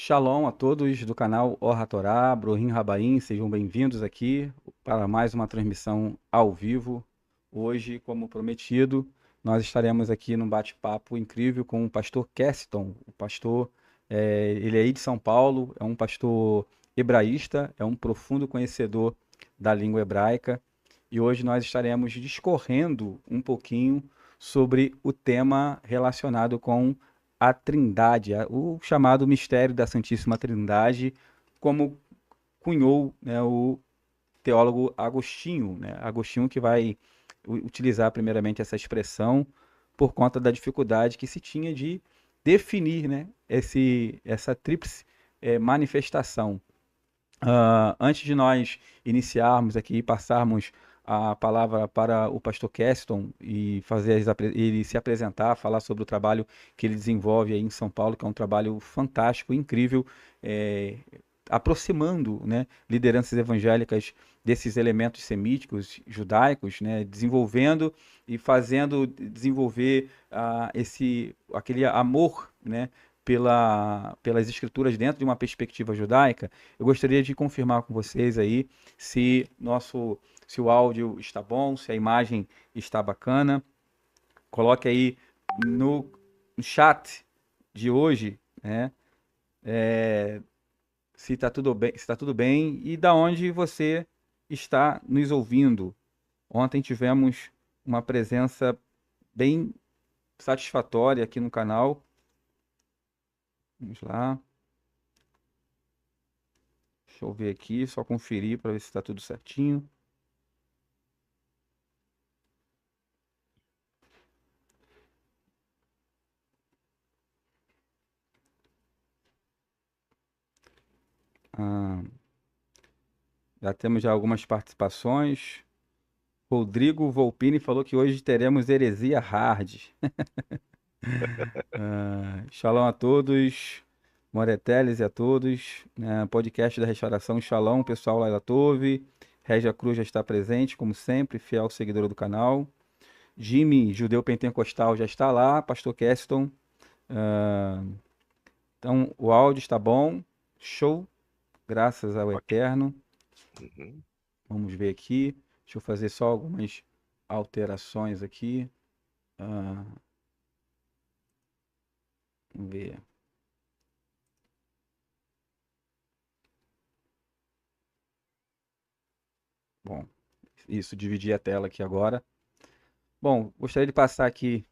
Shalom a todos do canal Or HaTorá, Brohim Rabaim, sejam bem-vindos aqui para mais uma transmissão ao vivo. Hoje, como prometido, nós estaremos aqui num bate-papo incrível com o pastor Keston. O pastor, ele é aí de São Paulo, é um pastor hebraísta, é um profundo conhecedor da língua hebraica. E hoje nós estaremos discorrendo um pouquinho sobre o tema relacionado com a Trindade, o chamado mistério da Santíssima Trindade, como cunhou, né, o teólogo Agostinho, né? Agostinho que vai utilizar primeiramente essa expressão por conta da dificuldade que se tinha de definir, né, essa tríplice manifestação. Antes de nós iniciarmos aqui e passarmos a palavra para o pastor Keston e fazer ele se apresentar, falar sobre o trabalho que ele desenvolve aí em São Paulo, que é um trabalho fantástico, incrível, é, aproximando, né, lideranças evangélicas desses elementos semíticos, judaicos, né, desenvolvendo e fazendo desenvolver aquele amor, né, pelas escrituras dentro de uma perspectiva judaica. Eu gostaria de confirmar com vocês aí se o áudio está bom, se a imagem está bacana. Coloque aí no chat de hoje, né, se está tudo bem, se está tudo bem e da onde você está nos ouvindo. Ontem tivemos uma presença bem satisfatória aqui no canal. Vamos lá. Deixa eu ver aqui, só conferir para ver se está tudo certinho. Ah, já temos já algumas participações. Rodrigo Volpini falou que hoje teremos heresia hard. Shalom a todos, Moreteles e a todos. Podcast da Restauração Shalom, pessoal lá da Tove. Régia Cruz já está presente, como sempre, fiel seguidora do canal. Jimmy, judeu pentecostal, já está lá. Pastor Keston. Ah, então, o áudio está bom. Show. Graças ao Ok. Eterno. Uhum. Vamos ver aqui. Deixa eu fazer só algumas alterações aqui. Ah, vamos ver. Bom, isso, dividir a tela aqui agora. Bom, gostaria de passar aqui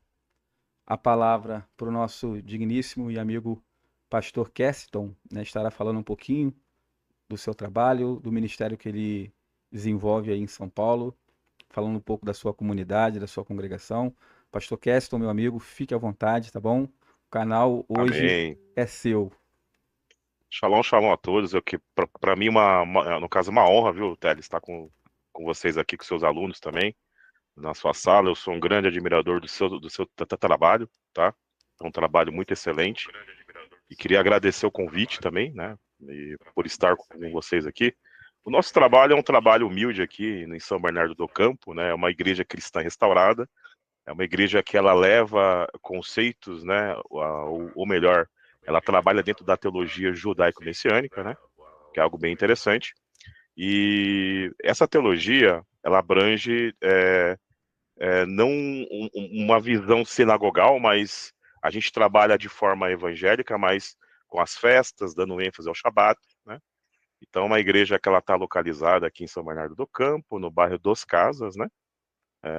a palavra para o nosso digníssimo e amigo pastor Keston, né? Estará falando um pouquinho do seu trabalho, do ministério que ele desenvolve aí em São Paulo, falando um pouco da sua comunidade, da sua congregação. Pastor Keston, meu amigo, fique à vontade, tá bom? O canal hoje Amém. é seu. Shalom, shalom a todos. Eu que para mim no caso uma honra, viu, Teles, estar com vocês aqui, com seus alunos também na sua sala. Eu sou um grande admirador do seu trabalho, tá? É um trabalho muito excelente e queria agradecer o convite também, né? E por estar com vocês aqui. O nosso trabalho é um trabalho humilde aqui em São Bernardo do Campo, né? É uma igreja cristã restaurada. É uma igreja que ela leva conceitos, né, ou melhor, ela trabalha dentro da teologia judaico-messiânica, né, que é algo bem interessante. E essa teologia, ela abrange não uma visão sinagogal, mas a gente trabalha de forma evangélica, mas com as festas, dando ênfase ao Shabat, né. Então, é uma igreja que ela está localizada aqui em São Bernardo do Campo, no bairro Dos Casas, né,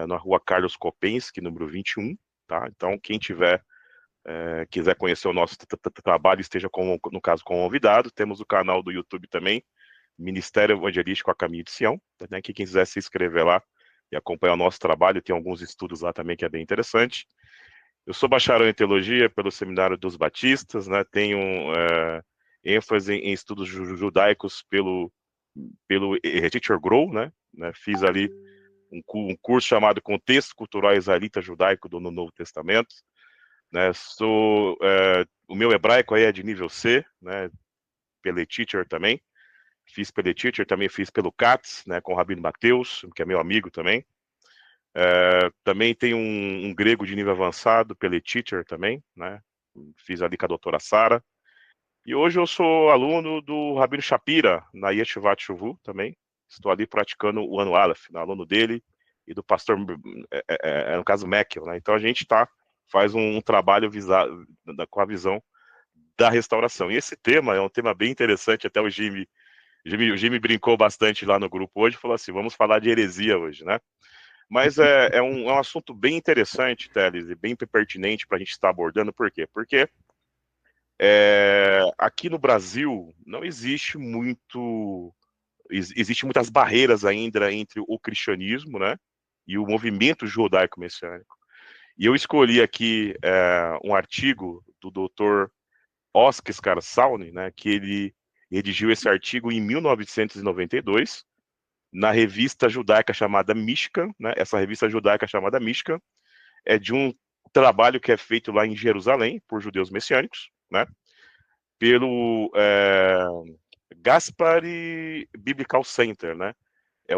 na rua Carlos Kopensky, número 21, tá? Então, quem quiser conhecer o nosso trabalho, esteja, no caso, convidado. Temos o canal do YouTube também, Ministério Evangelístico a Caminho de Sião, né? Que quem quiser se inscrever lá e acompanhar o nosso trabalho, tem alguns estudos lá também que é bem interessante. Eu sou bacharel em teologia pelo Seminário dos Batistas, né? Tenho ênfase em estudos judaicos pelo Teacher Grow, né? Fiz ali um curso chamado Contexto Cultural Israelita Judaico do Novo Testamento, né? O meu hebraico aí é de nível C, né? Pelo Teacher também. Fiz pelo Teacher, também fiz pelo CATS, né? Com o Rabino Mateus, que é meu amigo também. Também tem um grego de nível avançado pelo Teacher também, né? Fiz ali com a doutora Sara. E hoje eu sou aluno do Rabino Shapira, na Yeshivat Shuvu também. Estou ali praticando o ano Aleph, né, aluno dele e do pastor, no caso, Meckel, né? Então a gente faz um trabalho com a visão da restauração. E esse tema é um tema bem interessante, até o Jimmy brincou bastante lá no grupo hoje, falou assim, vamos falar de heresia hoje, né? Mas é um assunto bem interessante, Teles, e bem pertinente para a gente estar abordando. Por quê? Porque aqui no Brasil não existe existe muitas barreiras ainda entre o cristianismo, né, e o movimento judaico messiânico. E eu escolhi aqui um artigo do Dr. Oskar Skarsalny, né, que ele redigiu esse artigo em 1992 na revista judaica chamada Mishkan, né? Essa revista judaica chamada Mishkan é de um trabalho que é feito lá em Jerusalém por judeus messiânicos, né? Pelo Gaspari Biblical Center, né? É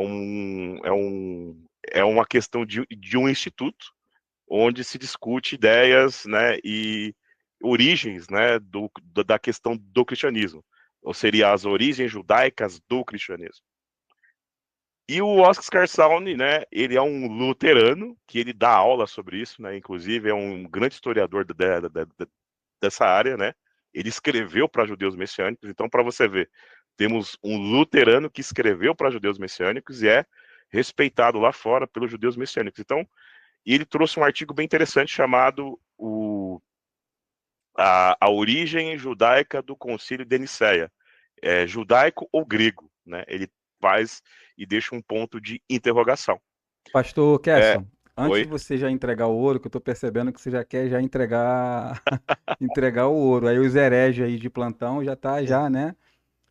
uma questão de um instituto onde se discute ideias, né, e origens, né, da questão do cristianismo, ou seria as origens judaicas do cristianismo. E o Oskar Skarsalny, né, ele é um luterano, que ele dá aula sobre isso, né, inclusive é um grande historiador dessa área, né, ele escreveu para judeus messiânicos, então para você ver, temos um luterano que escreveu para judeus messiânicos e é respeitado lá fora pelos judeus messiânicos. Então, ele trouxe um artigo bem interessante chamado a origem judaica do Concílio de Nicéia, judaico ou grego, né, ele faz e deixa um ponto de interrogação. Pastor Kesson, antes de Oi? você já entregar o ouro, que eu tô percebendo que você já quer já entregar entregar o ouro. Aí os hereges aí de plantão já tá já, né?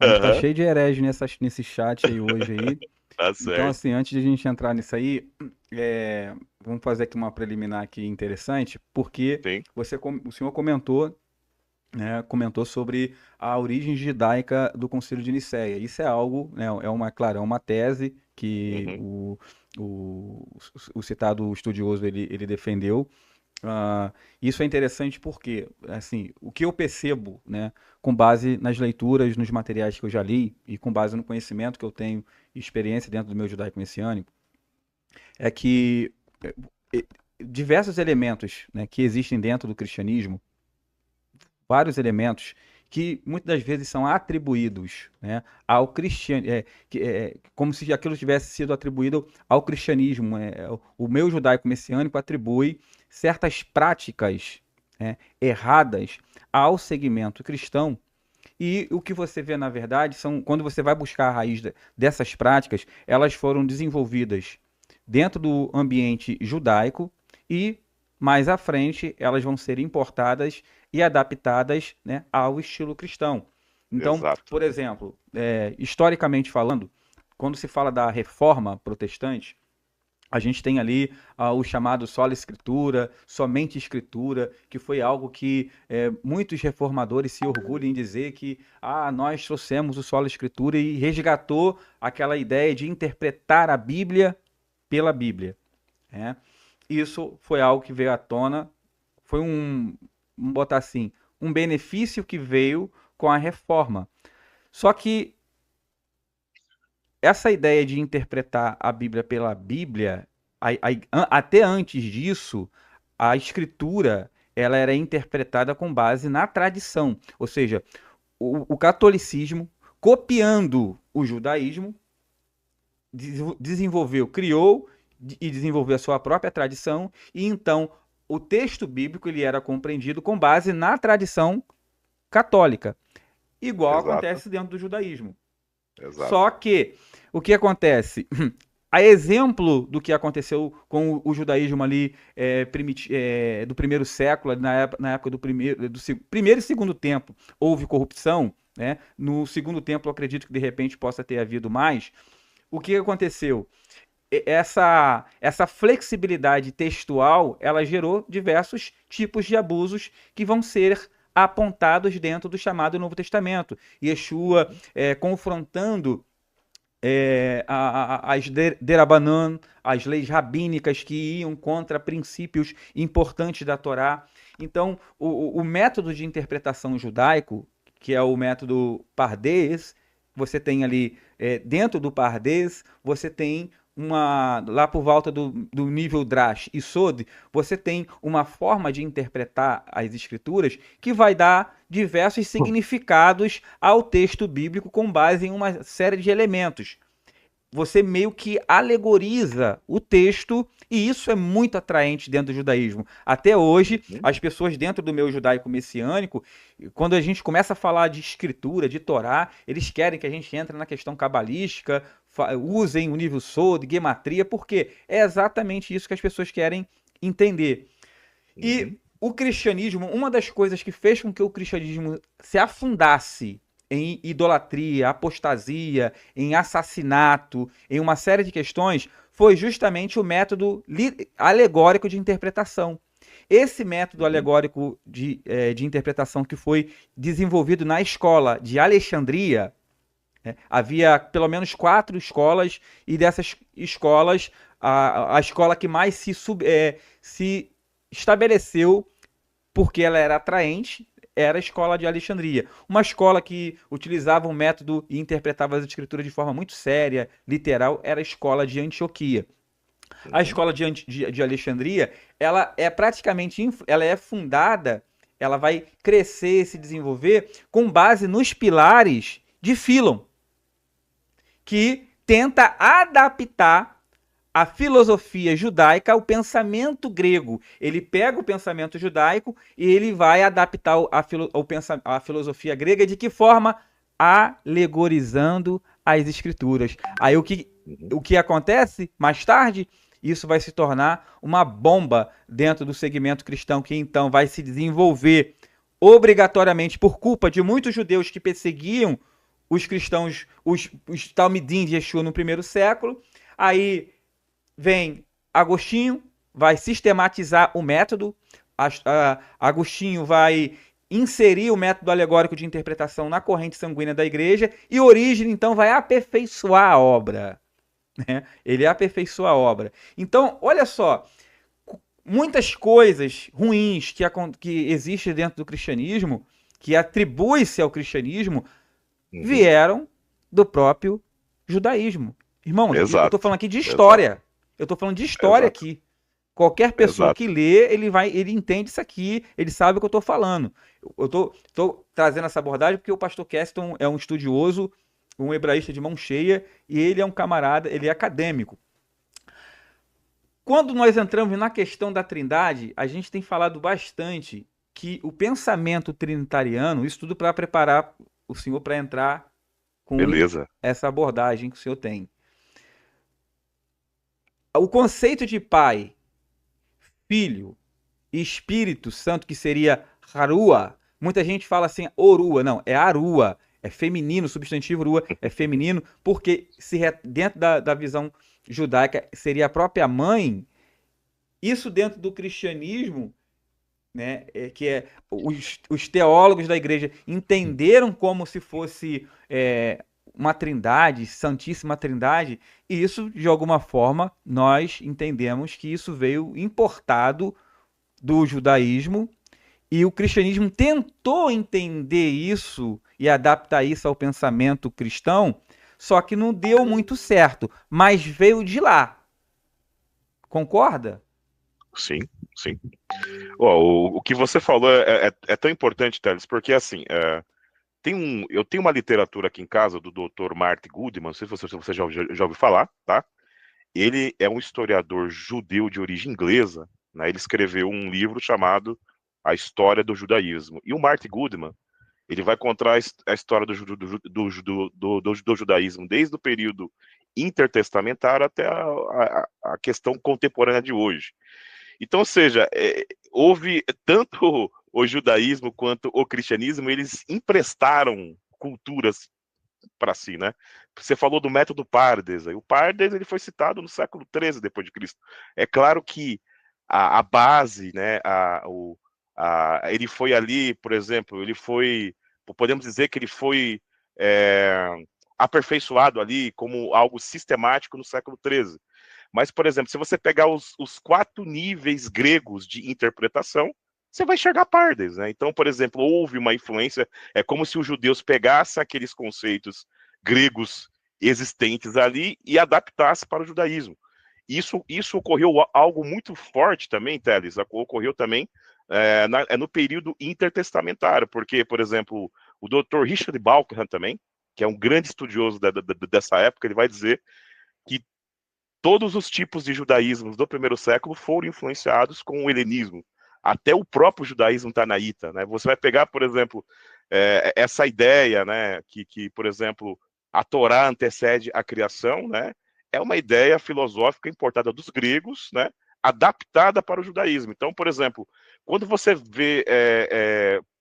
A gente tá Aham, cheio de hereges nesse chat aí hoje aí. tá Então, certo. assim, antes de a gente entrar nisso aí, vamos fazer aqui uma preliminar aqui interessante, porque Sim, o senhor comentou, né, comentou sobre a origem judaica do Concílio de Nicéia. Isso é algo, né, claro, é uma tese que uhum, o citado estudioso ele defendeu. Isso é interessante porque, assim, o que eu percebo, né, com base nas leituras, nos materiais que eu já li e com base no conhecimento que eu tenho e experiência dentro do meu judaico messiânico, é que é, é, diversos elementos, né, que existem dentro do cristianismo, vários elementos que muitas das vezes são atribuídos, né, ao cristianismo, como se aquilo tivesse sido atribuído ao cristianismo. O meu judaico messiânico atribui certas práticas, né, erradas ao segmento cristão. E o que você vê, na verdade, são quando você vai buscar a raiz dessas práticas, elas foram desenvolvidas dentro do ambiente judaico e mais à frente elas vão ser importadas e adaptadas, né, ao estilo cristão. Então, exato. por exemplo, historicamente falando, quando se fala da reforma protestante, a gente tem ali o chamado sola escritura, somente escritura, que foi algo que muitos reformadores se orgulham em dizer que nós trouxemos o sola escritura e resgatou aquela ideia de interpretar a Bíblia pela Bíblia, né? Isso foi algo que veio à tona, foi vamos botar assim, um benefício que veio com a reforma. Só que essa ideia de interpretar a Bíblia pela Bíblia, até antes disso, a escritura ela era interpretada com base na tradição, ou seja, o catolicismo, copiando o judaísmo, desenvolveu, criou e desenvolveu a sua própria tradição, e então o texto bíblico ele era compreendido com base na tradição católica, igual Exato, acontece dentro do judaísmo. exato. Só que o que acontece? A exemplo do que aconteceu com o judaísmo ali do primeiro século, na época primeiro e segundo templo, houve corrupção, né? No segundo templo, eu acredito que de repente possa ter havido mais. O que aconteceu? Essa flexibilidade textual, ela gerou diversos tipos de abusos que vão ser apontados dentro do chamado Novo Testamento. Yeshua Uhum, confrontando as Derabanan, as leis rabínicas que iam contra princípios importantes da Torá. Então, o método de interpretação judaico, que é o método Pardes. Você tem ali, dentro do Pardes, você tem lá por volta do nível Drash e Sod, você tem uma forma de interpretar as escrituras que vai dar diversos significados ao texto bíblico com base em uma série de elementos. Você meio que alegoriza o texto, e isso é muito atraente dentro do judaísmo. Até hoje, as pessoas dentro do meio judaico messiânico, quando a gente começa a falar de escritura, de Torá, eles querem que a gente entre na questão cabalística, usem o nível Sod, gematria, porque é exatamente isso que as pessoas querem entender. E o cristianismo, uma das coisas que fez com que o cristianismo se afundasse em idolatria, apostasia, em assassinato, em uma série de questões, foi justamente o método alegórico de interpretação. Esse método alegórico de interpretação que foi desenvolvido na escola de Alexandria, havia pelo menos 4 escolas, e dessas escolas, a escola que mais se estabeleceu, porque ela era atraente, era a escola de Alexandria. Uma escola que utilizava um método e interpretava as escrituras de forma muito séria, literal, era a escola de Antioquia. A escola de Alexandria, ela é praticamente, ela é fundada, ela vai crescer e se desenvolver com base nos pilares de Fílon, que tenta adaptar a filosofia judaica ao pensamento grego. Ele pega o pensamento judaico e ele vai adaptar a filosofia grega de que forma? Alegorizando as escrituras. Aí o que acontece mais tarde? Isso vai se tornar uma bomba dentro do segmento cristão, que então vai se desenvolver obrigatoriamente por culpa de muitos judeus que perseguiam os cristãos, os Talmidim de Yeshua no primeiro século. Aí vem Agostinho, vai sistematizar o método. Agostinho vai inserir o método alegórico de interpretação na corrente sanguínea da igreja, e Orígenes, então, vai aperfeiçoar a obra. Né? Ele aperfeiçoa a obra. Então, olha só, muitas coisas ruins que existem dentro do cristianismo, que atribui-se ao cristianismo, vieram do próprio judaísmo. Irmãos, eu estou falando aqui de história. Eu estou falando de história aqui. Qualquer pessoa que lê, ele entende isso aqui, ele sabe o que eu estou falando. Eu estou trazendo essa abordagem porque o pastor Keston é um estudioso, um hebraísta de mão cheia, e ele é um camarada, ele é acadêmico. Quando nós entramos na questão da Trindade, a gente tem falado bastante que o pensamento trinitariano, isso tudo para preparar o senhor para entrar com essa abordagem que o senhor tem. O conceito de Pai, Filho e Espírito Santo, que seria Harua, muita gente fala assim, Orua, não, é Arua, é feminino, o substantivo Rua é feminino, porque dentro da visão judaica seria a própria mãe. Isso dentro do cristianismo, né, os teólogos da igreja entenderam como se fosse uma trindade, Santíssima Trindade, e isso, de alguma forma, nós entendemos que isso veio importado do judaísmo, e o cristianismo tentou entender isso e adaptar isso ao pensamento cristão, só que não deu muito certo, mas veio de lá. Concorda? Sim, sim. O que você falou é tão importante, Teles, porque assim, eu tenho uma literatura aqui em casa do Dr. Marty Goodman, não sei se você já ouviu falar, tá? Ele é um historiador judeu de origem inglesa, né? Ele escreveu um livro chamado A História do Judaísmo. E o Marty Goodman, ele vai contar a história do judaísmo desde o período intertestamentário até a questão contemporânea de hoje. Então, ou seja, houve tanto o judaísmo quanto o cristianismo, eles emprestaram culturas para si, né? Você falou do método Pardes, o Pardes ele foi citado no século XIII depois de Cristo. É claro que a base, né, ele foi ali, por exemplo, podemos dizer que ele foi aperfeiçoado ali como algo sistemático no século XIII. Mas, por exemplo, se você pegar os 4 níveis gregos de interpretação, você vai enxergar Pardes, né? Então, por exemplo, houve uma influência, é como se os judeus pegassem aqueles conceitos gregos existentes ali e adaptassem para o judaísmo. Isso ocorreu algo muito forte também, Teles, ocorreu também no período intertestamentário, porque, por exemplo, o Dr. Richard Balkenham também, que é um grande estudioso dessa época, ele vai dizer que todos os tipos de judaísmos do primeiro século foram influenciados com o helenismo. Até o próprio judaísmo tanaíta, né? Você vai pegar, por exemplo, essa ideia, né, que, por exemplo, a Torá antecede a criação, né? É uma ideia filosófica importada dos gregos, né? Adaptada para o judaísmo. Então, por exemplo, quando você vê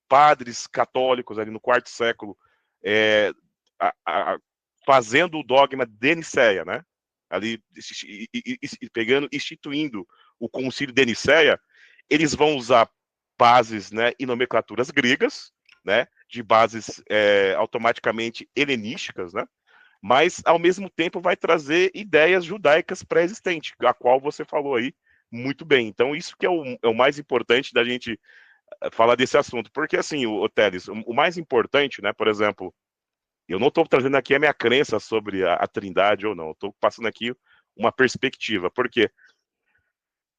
padres católicos ali no quarto século é, a, a, fazendo o dogma de Nicéia, né? Ali pegando, instituindo o concílio de Nicéia, eles vão usar bases, né, e nomenclaturas gregas, né, de bases automaticamente helenísticas, né, mas ao mesmo tempo vai trazer ideias judaicas pré-existentes, a qual você falou aí muito bem. Então isso que é o mais importante da gente falar desse assunto, porque assim, o Teles, o mais importante, né, por exemplo, eu não estou trazendo aqui a minha crença sobre a Trindade ou não. Estou passando aqui uma perspectiva. Porque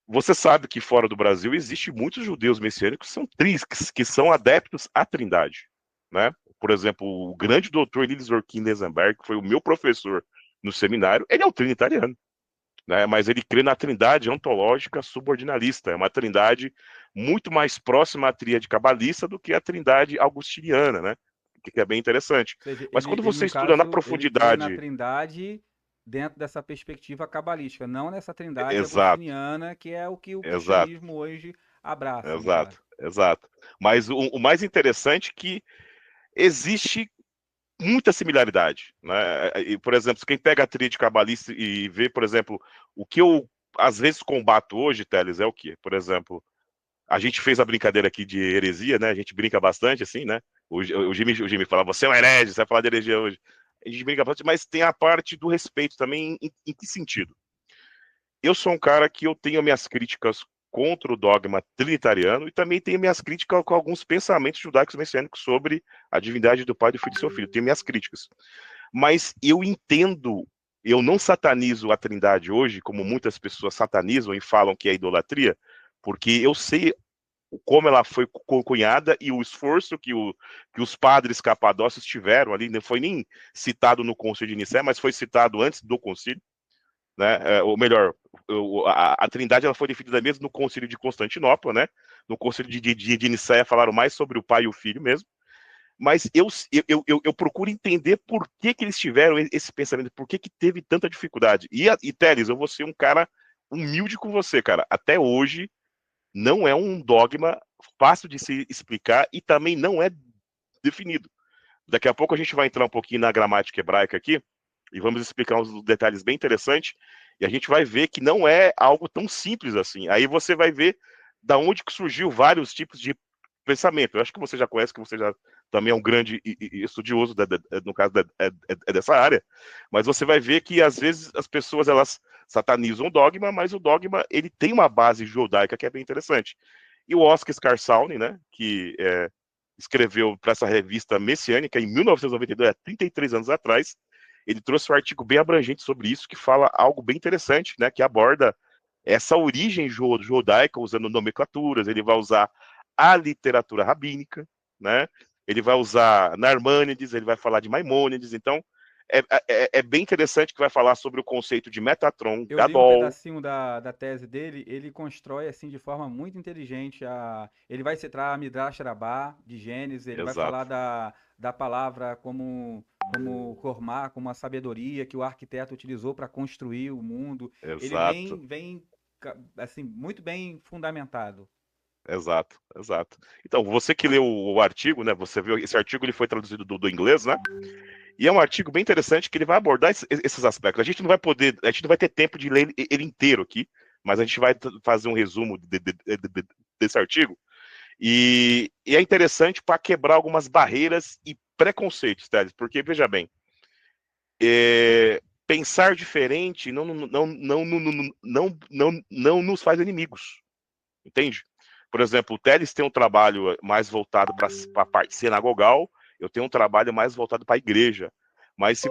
você sabe que fora do Brasil existe muitos judeus messiânicos que são que são adeptos à Trindade, né? Por exemplo, o grande doutor Elias Orkin Nezenberg, que foi o meu professor no seminário, ele é um trinitariano, né? Mas ele crê na Trindade ontológica subordinalista. É uma Trindade muito mais próxima à tríade cabalista do que a Trindade augustiniana, né? Que é bem interessante. Ou seja, Mas quando no você estuda na caso, ele crê na profundidade, Trindade dentro dessa perspectiva cabalística, não nessa Trindade exato, agostiniana, que é o que o exato, cristianismo hoje abraça, no caso. exato. Mas o mais interessante é que existe muita similaridade, né? E, por exemplo, quem pega a tríade cabalista e vê, por exemplo, o que eu às vezes combato hoje, Teles, é o quê? Por exemplo, a gente fez a brincadeira aqui de heresia, né? A gente brinca bastante, assim, né? O Jimmy fala, você é um herege, você vai falar de heresia hoje. A gente brinca bastante, mas tem a parte do respeito também. Em que sentido? Eu sou um cara que eu tenho minhas críticas contra o dogma trinitariano e também tenho minhas críticas com alguns pensamentos judaicos messiânicos sobre a divindade do Pai, do Filho e do seu Filho. Tenho minhas críticas. Mas eu entendo, eu não satanizo a Trindade hoje, como muitas pessoas satanizam e falam que é idolatria, porque eu sei como ela foi cunhada e o esforço que os padres capadócios tiveram ali, não foi nem citado no Concílio de Nicéia, mas foi citado antes do concílio, né? Ou melhor, a Trindade ela foi definida mesmo no Concílio de Constantinopla, né? No Concílio de Nicéia falaram mais sobre o pai e o filho mesmo. Mas eu procuro entender por que eles tiveram esse pensamento, por que teve tanta dificuldade. E Teles, eu vou ser um cara humilde com você, cara. Até hoje, não é um dogma fácil de se explicar e também não é definido. Daqui a pouco a gente vai entrar um pouquinho na gramática hebraica aqui e vamos explicar uns detalhes bem interessantes e a gente vai ver que não é algo tão simples assim. Aí você vai ver da onde que surgiu vários tipos de pensamento. Eu acho que você já conhece, que você já também é um grande estudioso, no caso dessa área, mas você vai ver que às vezes as pessoas elas satanizam o dogma, mas o dogma ele tem uma base judaica que é bem interessante. E o Oscar Scarsauni, né, que escreveu para essa revista messiânica em 1992, há 33 anos atrás, ele trouxe um artigo bem abrangente sobre isso, que fala algo bem interessante, né, que aborda essa origem judaica usando nomenclaturas, ele vai usar a literatura rabínica, né? Ele vai usar Narmânides, ele vai falar de Maimônides, então é bem interessante que vai falar sobre o conceito de Metatron, Eu li um Gadol, pedacinho da tese dele, ele constrói assim de forma muito inteligente ele vai citar a Midrash Rabbah de Gênesis, ele vai falar exato, da palavra como Hormá, como a sabedoria que o arquiteto utilizou para construir o mundo. Ele exato, vem assim muito bem fundamentado. exato. Então, você que leu o artigo, né? Você viu esse artigo, ele foi traduzido do inglês, né? E é um artigo bem interessante que ele vai abordar esses aspectos. A gente não vai poder, a gente não vai ter tempo de ler ele inteiro aqui, mas a gente vai fazer um resumo desse artigo. E é interessante para quebrar algumas barreiras e preconceitos, Teles, porque veja bem, pensar diferente não nos faz inimigos, entende? Por exemplo, o Teles tem um trabalho mais voltado para a parte sinagogal, eu tenho um trabalho mais voltado para a igreja. Mas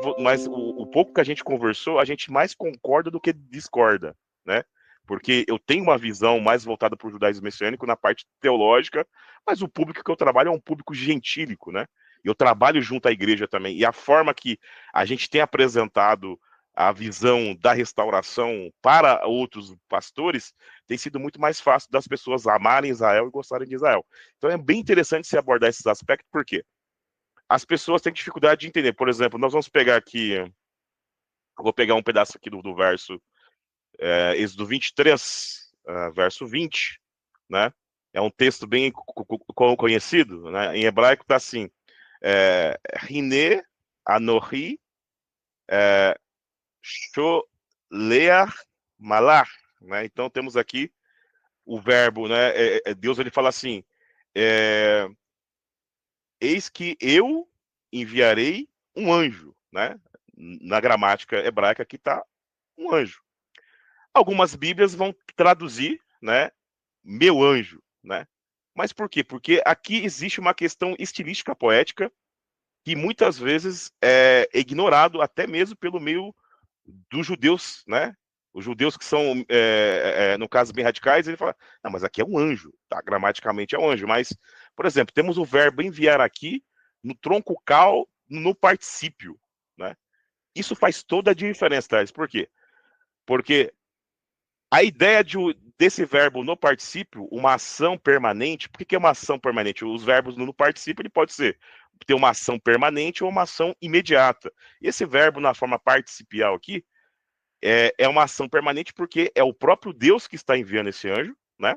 o pouco que a gente conversou, a gente mais concorda do que discorda, né? Porque eu tenho uma visão mais voltada para o judaísmo messiânico na parte teológica, mas o público que eu trabalho é um público gentílico, né? Eu trabalho junto à igreja também. E a forma que a gente tem apresentado a visão da restauração para outros pastores tem sido muito mais fácil das pessoas amarem Israel e gostarem de Israel. Então é bem interessante se abordar esses aspectos, porque as pessoas têm dificuldade de entender. Por exemplo, nós vamos pegar aqui, eu vou pegar um pedaço aqui do verso, Êxodo 23, verso 20, né? É um texto bem conhecido, né? Em hebraico está assim, Hine Anohi Sholeach Malach, né? Então temos aqui o verbo, né? Deus ele fala assim, eis que eu enviarei um anjo, né? Na gramática hebraica aqui está um anjo. Algumas Bíblias vão traduzir, né? Meu anjo, né? Mas por quê? Porque aqui existe uma questão estilística poética que muitas vezes é ignorado até mesmo pelo meio dos judeus, né? Os judeus que são, no caso, bem radicais, ele fala, não, mas aqui é um anjo, tá? Gramaticamente é um anjo, mas, por exemplo, temos o verbo enviar aqui no tronco cal, no particípio, né? Isso faz toda a diferença, Thales. Por quê? Porque a ideia desse verbo no particípio, uma ação permanente, por que é uma ação permanente? Os verbos no particípio, ele pode ter uma ação permanente ou uma ação imediata. Esse verbo na forma participial aqui, é uma ação permanente porque é o próprio Deus que está enviando esse anjo, né?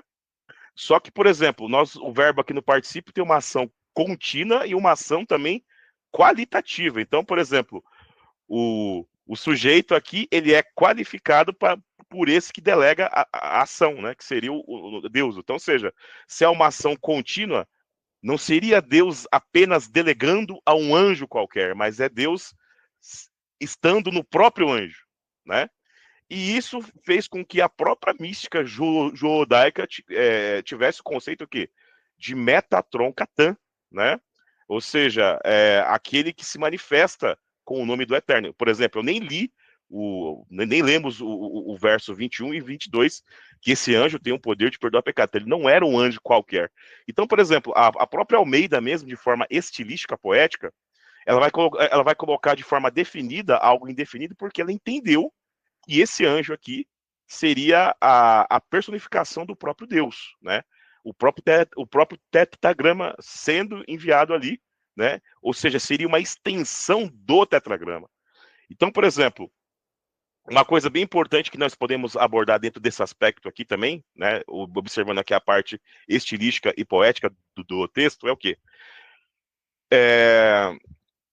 Só que, por exemplo, o verbo aqui no particípio tem uma ação contínua e uma ação também qualitativa. Então, por exemplo, o sujeito aqui, ele é qualificado por esse que delega a ação, né? Que seria o Deus. Então, ou seja, se é uma ação contínua, não seria Deus apenas delegando a um anjo qualquer, mas é Deus estando no próprio anjo, né? E isso fez com que a própria mística judaica tivesse o conceito aqui de Metatron Catan, né? Ou seja, aquele que se manifesta com o nome do Eterno. Por exemplo, eu nem li, nem lemos o verso 21 e 22, que esse anjo tem o poder de perdoar pecado. Ele não era um anjo qualquer. Então, por exemplo, a própria Almeida mesmo, de forma estilística, poética, ela vai colocar de forma definida algo indefinido, porque ela entendeu e esse anjo aqui seria a personificação do próprio Deus, né? O próprio tetragrama sendo enviado ali, né? Ou seja, seria uma extensão do tetragrama. Então, por exemplo, uma coisa bem importante que nós podemos abordar dentro desse aspecto aqui também, né? Observando aqui a parte estilística e poética do texto, é o quê?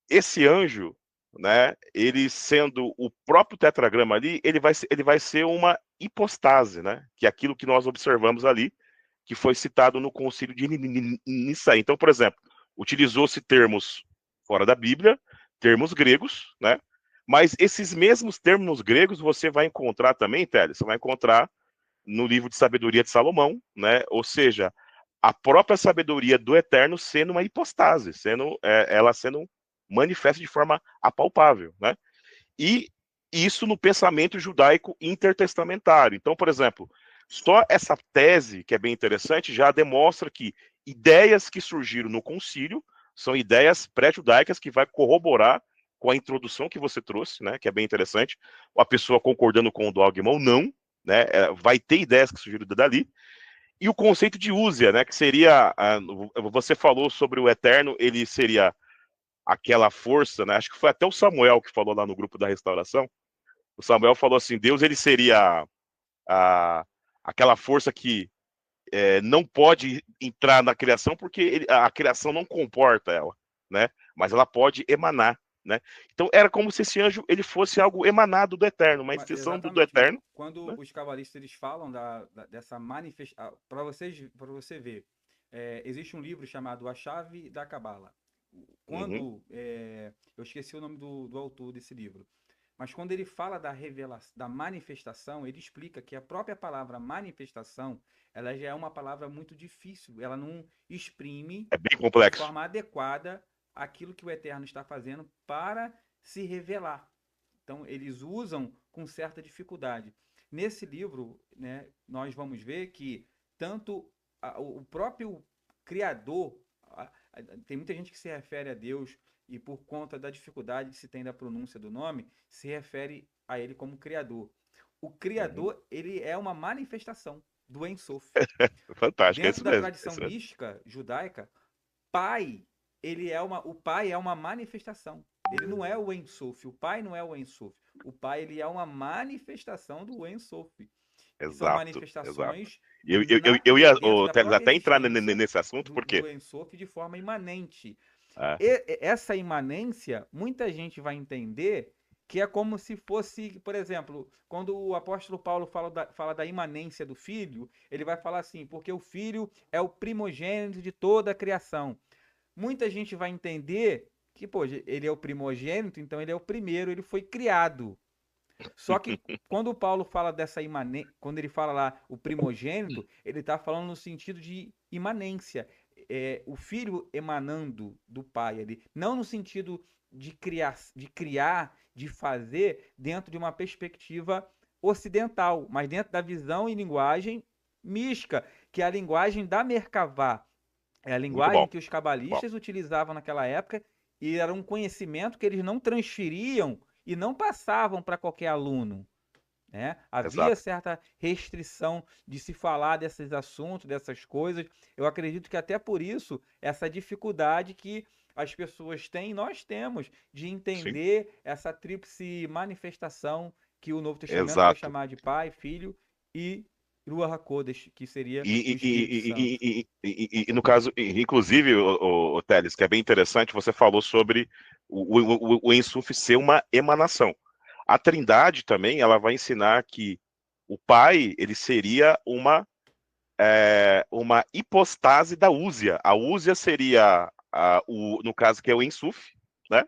Esse anjo, né, ele sendo o próprio tetragrama ali, ele vai ser uma hipostase, né, que é aquilo que nós observamos ali, que foi citado no concílio de Nicéia. Então, por exemplo, utilizou-se termos fora da Bíblia, termos gregos, né, mas esses mesmos termos gregos você vai encontrar também, Teles, você vai encontrar no livro de sabedoria de Salomão, né, ou seja, a própria sabedoria do Eterno sendo uma hipostase, ela sendo manifesta de forma apalpável, né? E isso no pensamento judaico intertestamentário. Então, por exemplo, só essa tese, que é bem interessante, já demonstra que ideias que surgiram no concílio são ideias pré-judaicas que vai corroborar com a introdução que você trouxe, né? Que é bem interessante. A pessoa concordando com o dogma ou não, né? Vai ter ideias que surgiram dali. E o conceito de úsia, né? Que seria, você falou sobre o eterno, ele seria aquela força, né? Acho que foi até o Samuel que falou lá no grupo da restauração. O Samuel falou assim: Deus ele seria aquela força que não pode entrar na criação porque a criação não comporta ela, né? Mas ela pode emanar, né? Então era como se esse anjo ele fosse algo emanado do Eterno, uma extensão do Exatamente, mas Eterno, quando né? os cabalistas eles falam dessa manifestação, para você ver, existe um livro chamado A Chave da Cabala. Uhum. Eu esqueci o nome do autor desse livro, Mas quando ele fala da revelação, da manifestação, ele explica que a própria palavra manifestação, ela já é uma palavra muito difícil, ela não exprime É bem de complexo. forma adequada aquilo que o Eterno está fazendo para se revelar. Então, eles usam com certa dificuldade. Nesse livro, né, nós vamos ver que tanto o próprio Criador, tem muita gente que se refere a Deus e por conta da dificuldade que se tem da pronúncia do nome, se refere a ele como Criador. O Uhum. Criador, ele é uma manifestação do Ein Sof. Fantástico, é Dentro isso da mesmo. É tradição isso mesmo. mística judaica, pai, o pai é uma manifestação. Ele não é o Ein Sof, o pai não é o Ein Sof. O pai, ele é uma manifestação do Ein Sof. E são Exato, exato. manifestações Eu ia, dentro da Teles, própria até entrar existência nesse assunto, do porque Ein Sof de forma imanente. é, Essa imanência, muita gente vai entender que é como se fosse, por exemplo, quando o apóstolo Paulo fala da imanência do filho, ele vai falar assim, porque o filho é o primogênito de toda a criação. Muita gente vai entender que, pô, ele é o primogênito, então ele é o primeiro, ele foi criado. Só que quando o Paulo fala dessa imanência, quando ele fala lá o primogênito, ele está falando no sentido de imanência. O filho emanando do pai ali, não no sentido de fazer dentro de uma perspectiva ocidental, mas dentro da visão e linguagem mística, que é a linguagem da Merkavá. É a muito linguagem bom, que os muito bom. cabalistas utilizavam naquela época e era um conhecimento que eles não transferiam e não passavam para qualquer aluno. Né? Havia Exato. certa restrição de se falar desses assuntos, dessas coisas. Eu acredito que até por isso, essa dificuldade que as pessoas têm, nós temos, de Sim, entender essa tríplice manifestação que o Novo Testamento vai exato. chamar de Pai, Filho e Ruach HaKodesh, que seria o E, Espírito Santo. no caso, inclusive, o Teles, que é bem interessante, você falou sobre o Ensuf ser uma emanação. A Trindade também, ela vai ensinar que o Pai, ele seria uma hipostase da Úsia. A Úsia seria, no caso, que é o Ensuf, né?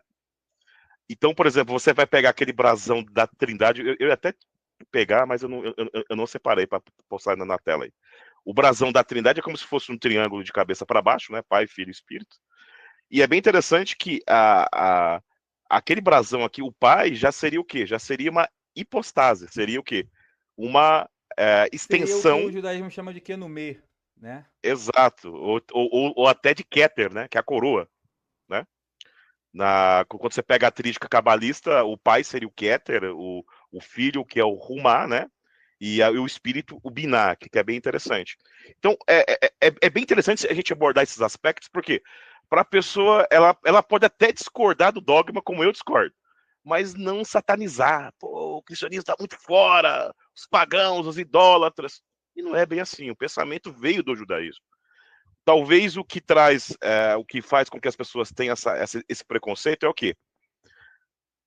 Então, por exemplo, você vai pegar aquele brasão da Trindade, eu ia até pegar, mas eu não separei para postar na tela aí. O brasão da Trindade é como se fosse um triângulo de cabeça para baixo, né? Pai, Filho e Espírito. E é bem interessante que aquele brasão aqui, o Pai, já seria o quê? Já seria uma hipostase, seria o quê? Uma Seria o que o extensão, judaísmo chama de Kenumer, né? exato, ou até de Keter, né? Que é a coroa, né? Quando você pega a trígica cabalista, o pai seria o Keter, o filho, que é o Rumá, né? E o espírito, o Biná, que é bem interessante. Então, é bem interessante a gente abordar esses aspectos, porque para a pessoa, ela pode até discordar do dogma, como eu discordo, mas não satanizar. Pô, o cristianismo está muito fora, os pagãos, os idólatras. E não é bem assim. O pensamento veio do judaísmo. Talvez o que traz, o que faz com que as pessoas tenham esse preconceito é o quê?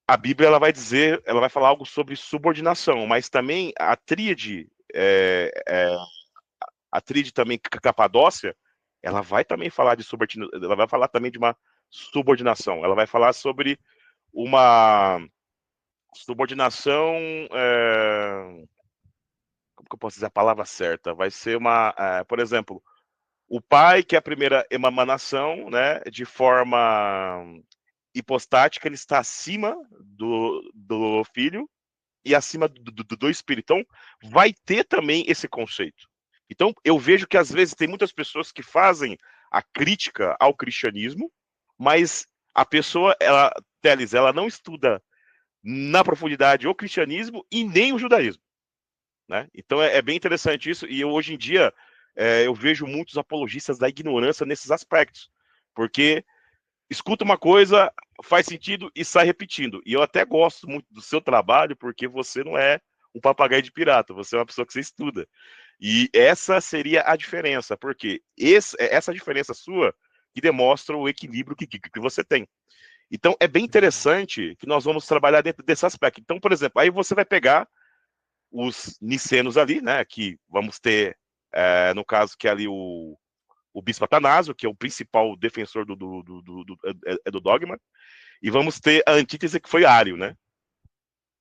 A Bíblia ela vai dizer, ela vai falar algo sobre subordinação, mas também a tríade também Capadócia, ela vai também falar de subordinação, ela vai falar também de uma subordinação, ela vai falar sobre uma subordinação, como que eu posso dizer a palavra certa? Vai ser por exemplo, o pai, que é a primeira emanação, né, de forma hipostática, ele está acima do filho e acima do espírito. Então, vai ter também esse conceito. Então, eu vejo que às vezes tem muitas pessoas que fazem a crítica ao cristianismo, mas a pessoa, Teles, ela não estuda na profundidade o cristianismo e nem o judaísmo. Né? Então, é bem interessante isso. E hoje em dia, eu vejo muitos apologistas da ignorância nesses aspectos. Porque escuta uma coisa, faz sentido e sai repetindo. E eu até gosto muito do seu trabalho, porque você não é um papagaio de pirata, você é uma pessoa que você estuda. E essa seria a diferença, porque essa diferença sua que demonstra o equilíbrio que você tem. Então, é bem Uhum. interessante que nós vamos trabalhar dentro desse aspecto. Então, por exemplo, aí você vai pegar os nicenos ali, né, que vamos ter, no caso, que é ali o bispo Atanásio, que é o principal defensor do dogma, e vamos ter a antítese que foi Ário, né?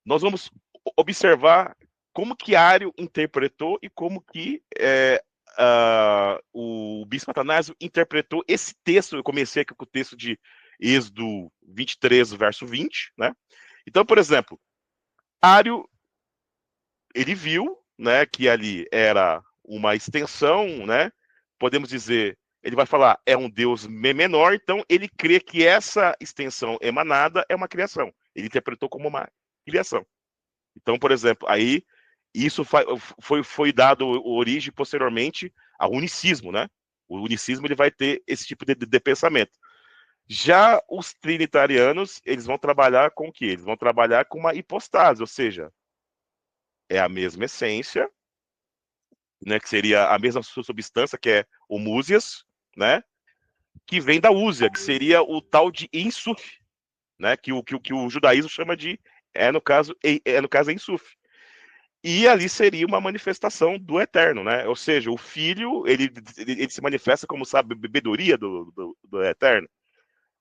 nós vamos observar como que Ario interpretou e como que o Bispo Atanásio interpretou esse texto. Eu comecei aqui com o texto de Êxodo 23, verso 20, né? Então, por exemplo, Ario, ele viu, né, que ali era uma extensão, né? Podemos dizer, ele vai falar, é um Deus menor, então ele crê que essa extensão emanada é uma criação. Ele interpretou como uma criação. Então, por exemplo, aí isso foi dado origem posteriormente ao unicismo, né? O unicismo ele vai ter esse tipo de pensamento. Já os trinitarianos, eles vão trabalhar com o quê? Eles vão trabalhar com uma hipostase, ou seja, é a mesma essência, né, que seria a mesma substância, que é o músias, né, que vem da úsia, que seria o tal de Insuf, né, que o judaísmo chama de, no caso Insuf. E ali seria uma manifestação do eterno, né? Ou seja, o filho, ele se manifesta como sabedoria do eterno.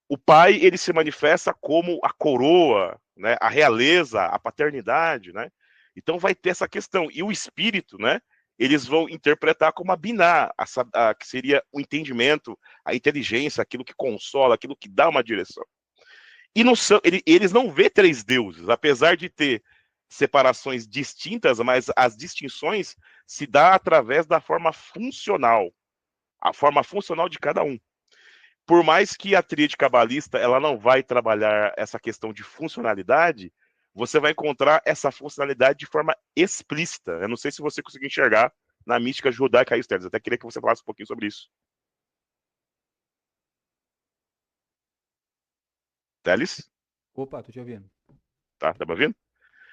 O pai, ele se manifesta como a coroa, né? A realeza, a paternidade, né? Então vai ter essa questão. E o espírito, né? Eles vão interpretar como a biná, que seria o entendimento, a inteligência, aquilo que consola, aquilo que dá uma direção. E não são, eles não vê três deuses, apesar de ter separações distintas, mas as distinções se dá através da forma funcional, a forma funcional de cada um. Por mais que a tríade cabalista ela não vai trabalhar essa questão de funcionalidade, você vai encontrar essa funcionalidade de forma explícita. Eu não sei se você conseguiu enxergar na mística judaica aí, Teles. Até queria que você falasse um pouquinho sobre isso. Teles? Opa, tô te ouvindo. Tá me ouvindo?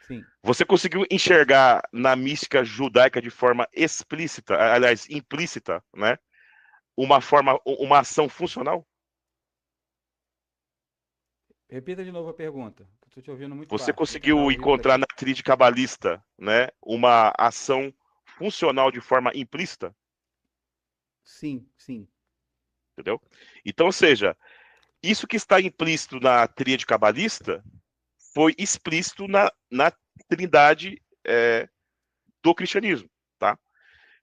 Sim. Você conseguiu enxergar na mística judaica de forma explícita, aliás, implícita, né? Uma ação funcional? Repita de novo a pergunta. Eu tô te ouvindo muito Você baixo. Vou tentar conseguiu ouvir por encontrar aqui. na tríade cabalista, né, uma ação funcional de forma implícita? Sim, sim. Entendeu? Então, ou seja, isso que está implícito na tríade cabalista foi explícito na trindade do cristianismo, tá?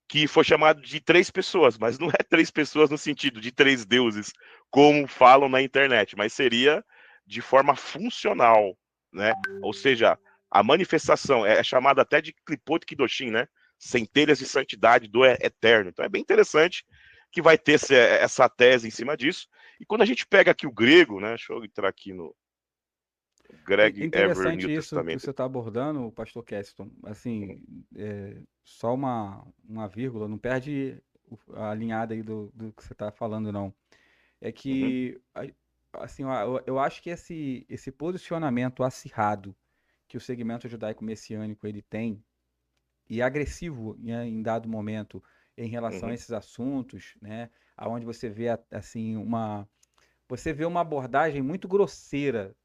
Que foi chamado de três pessoas, mas não é três pessoas no sentido de três deuses, como falam na internet, mas seria de forma funcional, né? Ou seja, a manifestação é chamada até de Klipot Kidoshin, né? Centelhas de santidade do eterno. Então é bem interessante que vai ter essa tese em cima disso. E quando a gente pega aqui o grego, né? Deixa eu entrar aqui no É Greg Ever interessante New isso que Testament. você está abordando, pastor Keston. Assim, só uma vírgula, não perde a linhada aí do que você está falando, não. É Uhum, que, assim, eu acho que esse posicionamento acirrado que o segmento judaico-messiânico ele tem, e agressivo, né, em dado momento em relação a uhum, esses assuntos, né, aonde você vê assim você vê uma abordagem muito grosseira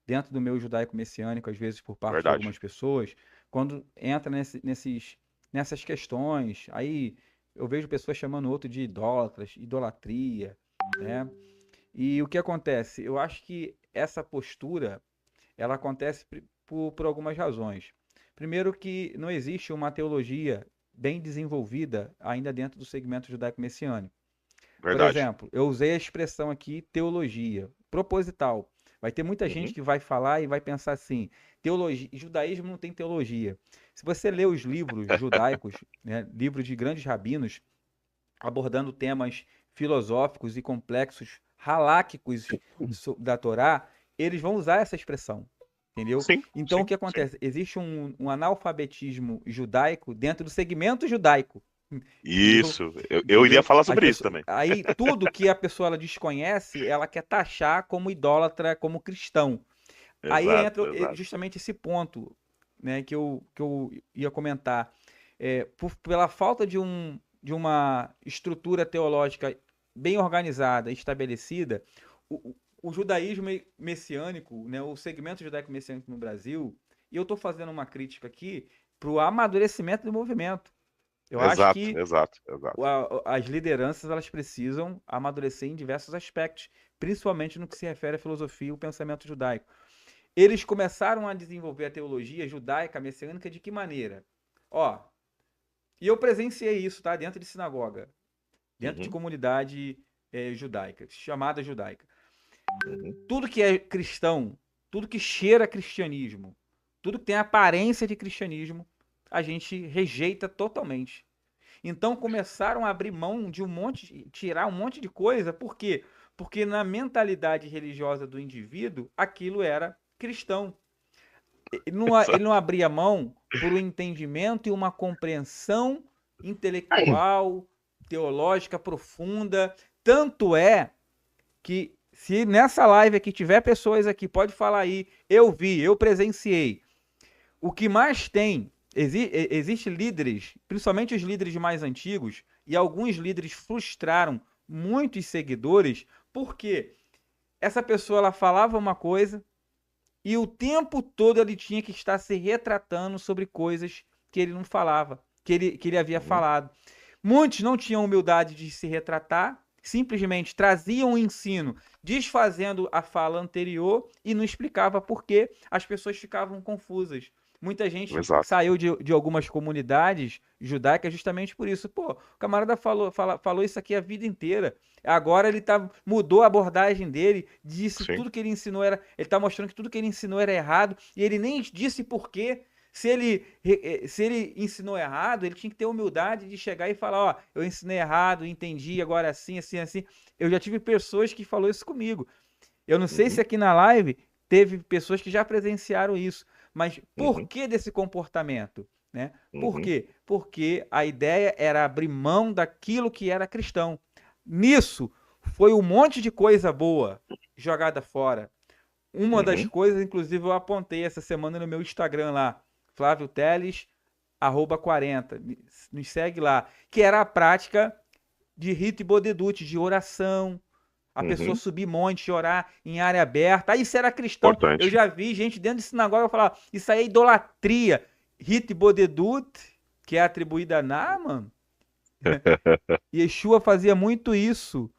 dentro do meio judaico-messiânico, às vezes por parte de verdade. algumas pessoas, quando entra nessas questões, aí eu vejo pessoas chamando o outro de idólatras, idolatria, né? E o que acontece? Eu acho que essa postura, ela acontece por algumas razões. Primeiro que não existe uma teologia bem desenvolvida ainda dentro do segmento judaico-messiânico. Por Verdade. exemplo, eu usei a expressão aqui teologia, proposital. Vai ter muita gente Uhum, que vai falar e vai pensar assim: teologia, judaísmo não tem teologia. Se você lê os livros judaicos, né, livros de grandes rabinos, abordando temas filosóficos e complexos, haláquicos da Torá, eles vão usar essa expressão. Entendeu? sim, Então, o sim, que sim. acontece? Existe um analfabetismo judaico dentro do segmento judaico. Entendeu? Isso. Eu iria Entendeu? falar As sobre isso pessoas, também. aí tudo que a pessoa ela desconhece, ela quer taxar como idólatra, como cristão. Aí Exato, entra exato. justamente esse ponto, né, que eu ia comentar. Pela falta de uma estrutura teológica bem organizada, estabelecida, o judaísmo messiânico, né, o segmento judaico-messiânico no Brasil, e eu estou fazendo uma crítica aqui para o amadurecimento do movimento. Eu acho Exato, que exato, exato. as lideranças elas precisam amadurecer em diversos aspectos, principalmente no que se refere à filosofia e o pensamento judaico. eles começaram a desenvolver a teologia judaica messiânica de que maneira? Ó, e eu presenciei isso, tá? Dentro de sinagoga, dentro de Uhum, comunidade judaica, chamada judaica. uhum, Tudo que é cristão, tudo que cheira cristianismo, tudo que tem aparência de cristianismo, a gente rejeita totalmente. Então começaram a abrir mão de um monte, tirar um monte de coisa, por quê? Porque na mentalidade religiosa do indivíduo, aquilo era cristão. Ele não abria mão por um entendimento e uma compreensão intelectual, teológica profunda. Tanto é que se nessa live aqui tiver pessoas aqui, pode falar aí, eu vi, eu presenciei. O que mais tem, existe líderes, principalmente os líderes mais antigos, e alguns líderes frustraram muitos seguidores, porque essa pessoa ela falava uma coisa e o tempo todo ele tinha que estar se retratando sobre coisas que ele não falava, que ele havia uhum. falado. Muitos não tinham humildade de se retratar, simplesmente traziam o ensino desfazendo a fala anterior e não explicava por quê. As pessoas ficavam confusas. Muita gente Exato. saiu de algumas comunidades judaicas justamente por isso. Pô, o camarada falou isso aqui a vida inteira. Agora mudou a abordagem dele, disse Sim, tudo que ele ensinou era. Ele está mostrando que tudo que ele ensinou era errado e ele nem disse por quê. Se ele ensinou errado, ele tinha que ter humildade de chegar e falar, ó, eu ensinei errado, entendi, agora assim, assim, assim. Eu já tive pessoas que falou isso comigo. Eu não sei se uhum, aqui na live teve pessoas que já presenciaram isso, mas por uhum, que desse comportamento? Né? Por uhum, quê? Porque a ideia era abrir mão daquilo que era cristão. Nisso foi um monte de coisa boa jogada fora. Uma das uhum. coisas, inclusive, eu apontei essa semana no meu Instagram lá, Flávio Teles, @40. Nos segue lá. Que era a prática de rito e bodedute, de oração. A pessoa Uhum. subir monte, orar em área aberta. Aí isso era cristão. Eu Importante. já vi gente dentro de sinagoga falar, isso aí é idolatria. Rito e bodedute, que é atribuída a Naaman. Yeshua fazia muito isso.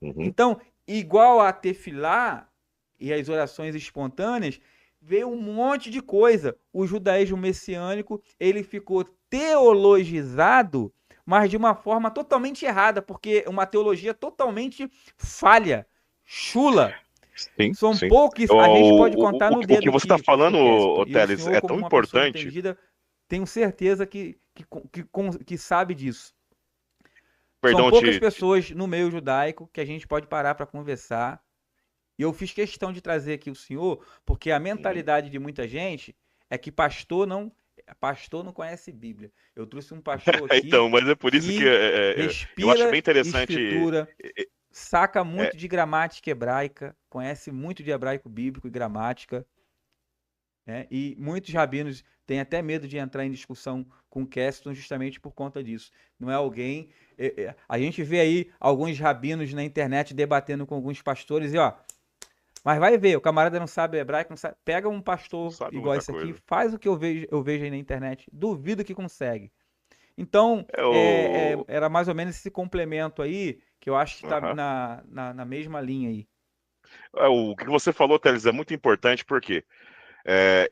Uhum. Então, igual a tefilá e as orações espontâneas, veio um monte de coisa. O judaísmo messiânico, ele ficou teologizado, mas de uma forma totalmente errada, porque uma teologia totalmente falha, chula. Sim, São sim. poucos, a gente pode O, contar no o que dedo você está falando, que é. E o Teles, senhor, é como tão uma pessoa importante. entendida, tenho certeza que sabe disso. São Perdão, poucas pessoas no meio judaico que a gente pode parar para conversar. E eu fiz questão de trazer aqui o senhor, porque a Uhum. mentalidade de muita gente é que pastor não conhece Bíblia. Eu trouxe um pastor aqui Então, mas é por isso que que eu acho bem respira interessante. escritura, saca É, muito de gramática hebraica, conhece muito de hebraico bíblico e gramática, né? E muitos rabinos têm até medo de entrar em discussão com Keston justamente por conta disso. Não é alguém. A gente vê aí alguns rabinos na internet debatendo com alguns pastores e ó, mas vai ver, o camarada não sabe hebraico, não sabe. Pega um não pastor sabe igual muita esse aqui, coisa. faz o que eu vejo aí na internet. Duvido que consegue. Então, É o. era mais ou menos esse complemento aí, que eu acho que está Aham. na mesma linha aí. O que você falou, Teles, é muito importante porque